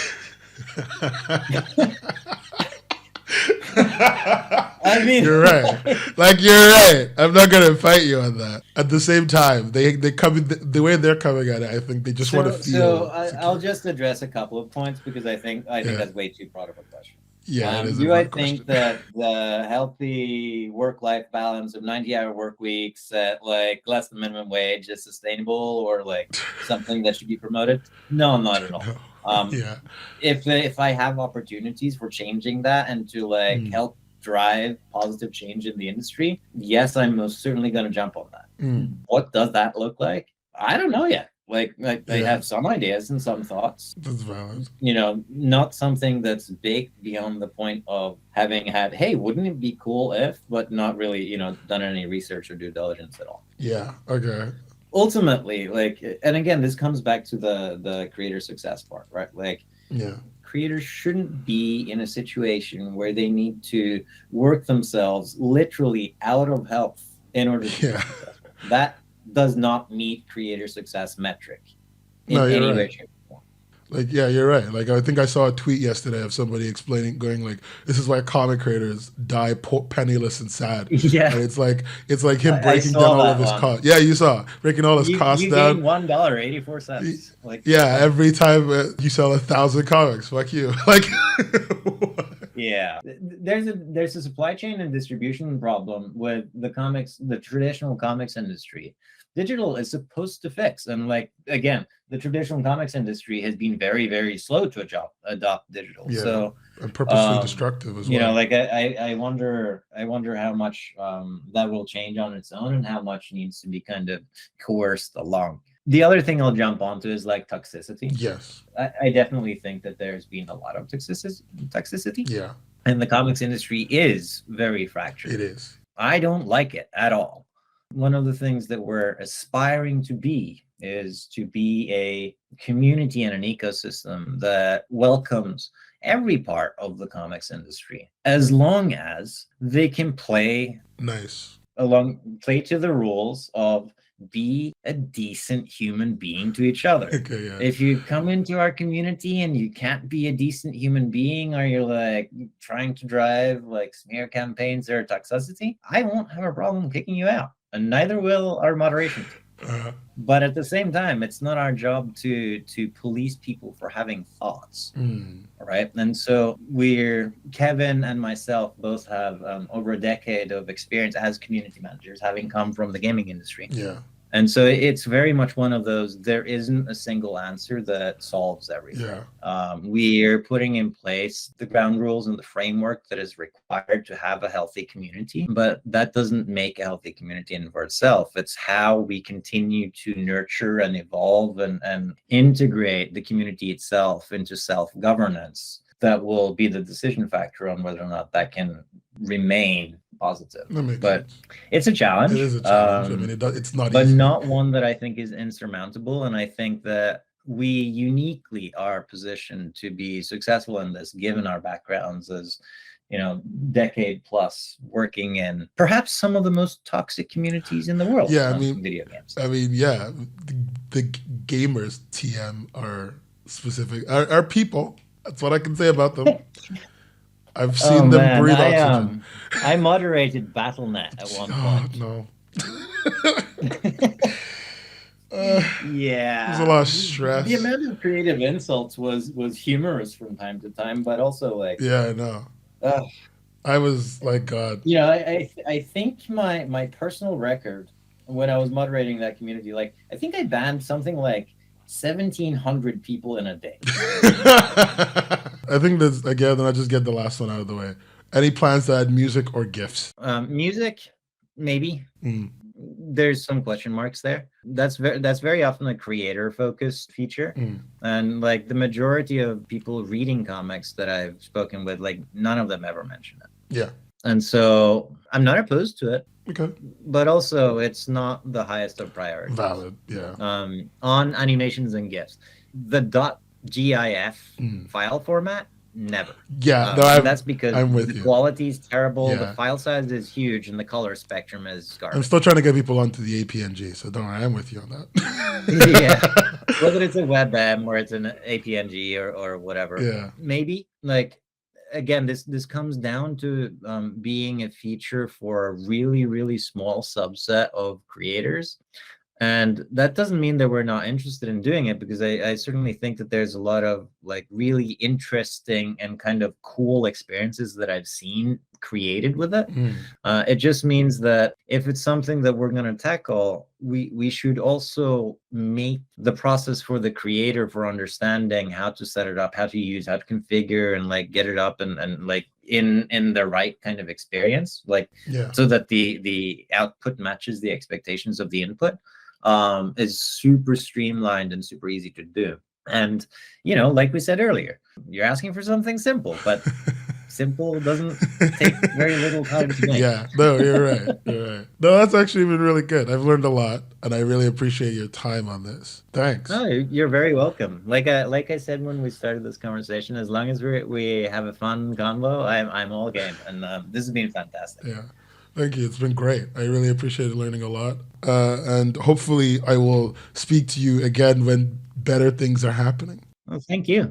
I mean, you're right. Like you're right. I'm not gonna fight you on that. At the same time, they come the way they're coming at it. I think they just want to feel. So I'll just address a couple of points because I think that's way too broad of a question. Yeah, it is do I think that the healthy work-life balance of 90-hour work weeks at like less than minimum wage is sustainable or like something that should be promoted? No, not at all. If I have opportunities for changing that and to like help drive positive change in the industry, yes, I'm most certainly going to jump on that. What does that look like? I don't know yet. Like they have some ideas and some thoughts. That's valid. Not something that's big beyond the point of having had, hey, wouldn't it be cool if, but not really, done any research or due diligence at all. Yeah. Okay. Ultimately, and again, this comes back to the creator success part, right? Creators shouldn't be in a situation where they need to work themselves literally out of health in order to be successful. That does not meet creator success metric in any way, shape, or form. Like, yeah, you're right. Like, I think I saw a tweet yesterday of somebody going like, "This is why comic creators die penniless and sad." Yeah, and it's like him breaking down all of his costs. Yeah, you saw breaking all his costs down. You gain $1.84. Like, yeah, every time you sell 1,000 comics, fuck you. Like, yeah, there's a supply chain and distribution problem with the traditional comics industry. Digital is supposed to fix, and like again, the traditional comics industry has been very, very slow to adopt digital. Yeah, so and purposely destructive as well. Like I wonder how much that will change on its own, and how much needs to be kind of coerced along. The other thing I'll jump onto is like toxicity. Yes, I definitely think that there's been a lot of toxicity. Yeah, and the comics industry is very fractured. It is. I don't like it at all. One of the things that we're aspiring to be is to be a community and an ecosystem that welcomes every part of the comics industry, as long as they can play to the rules of be a decent human being to each other. Okay, yeah. If you come into our community and you can't be a decent human being, or you're like trying to drive like smear campaigns or toxicity, I won't have a problem kicking you out, and neither will our moderation team. But at the same time, it's not our job to police people for having thoughts, right? And so Kevin and myself both have over a decade of experience as community managers, having come from the gaming industry. Yeah. And so it's very much one of those, there isn't a single answer that solves everything. Yeah. We're putting in place the ground rules and the framework that is required to have a healthy community, but that doesn't make a healthy community in and for itself. It's how we continue to nurture and evolve and integrate the community itself into self-governance that will be the decision factor on whether or not that can remain positive. But it's a challenge. It is a challenge. I mean, it's not but easy. Not one that I think is insurmountable. And I think that we uniquely are positioned to be successful in this, given our backgrounds as, decade plus working in perhaps some of the most toxic communities in the world. Yeah, I mean, video games. I mean, yeah, the gamers TM are specific, are people. That's what I can say about them. I've seen them breathe oxygen. I moderated BattleNet at one point. No. Yeah. There's a lot of stress. The amount of creative insults was humorous from time to time, but also like... Yeah, I know. I was like, God. I think my personal record when I was moderating that community, like, I think I banned something like 1,700 people in a day. I think that's, again, I'll just get the last one out of the way. Any plans to add music or GIFs? Music, maybe. there's some question marks there. That's very often a creator focused feature. And like the majority of people reading comics that I've spoken with, like none of them ever mention it. Yeah. And so I'm not opposed to it. Okay. But also it's not the highest of priorities. Valid. Yeah. On animations and GIFs, the .gif file format, never. Yeah, that's because the quality is terrible, the file size is huge, and the color spectrum is garbage. I'm still trying to get people onto the APNG, so don't worry, I'm with you on that. Yeah, whether it's a WebM or it's an APNG or whatever. Yeah, maybe like again, this comes down to being a feature for a really, really small subset of creators. And that doesn't mean that we're not interested in doing it, because I certainly think that there's a lot of like really interesting and kind of cool experiences that I've seen created with it. It just means that if it's something that we're going to tackle, we should also make the process for the creator for understanding how to set it up, how to use, how to configure, and like get it up and like in the right kind of experience, like so that the output matches the expectations of the input. Is super streamlined and super easy to do. And, you know, like we said earlier, you're asking for something simple, but simple doesn't take very little time to make. Yeah, no, you're right. You're right. No, that's actually been really good. I've learned a lot, and I really appreciate your time on this. Thanks. No, you're very welcome. Like I said when we started this conversation, as long as we have a fun convo, I'm all game, and this has been fantastic. Yeah. Thank you. It's been great. I really appreciated learning a lot. And hopefully I will speak to you again when better things are happening. Well, thank you.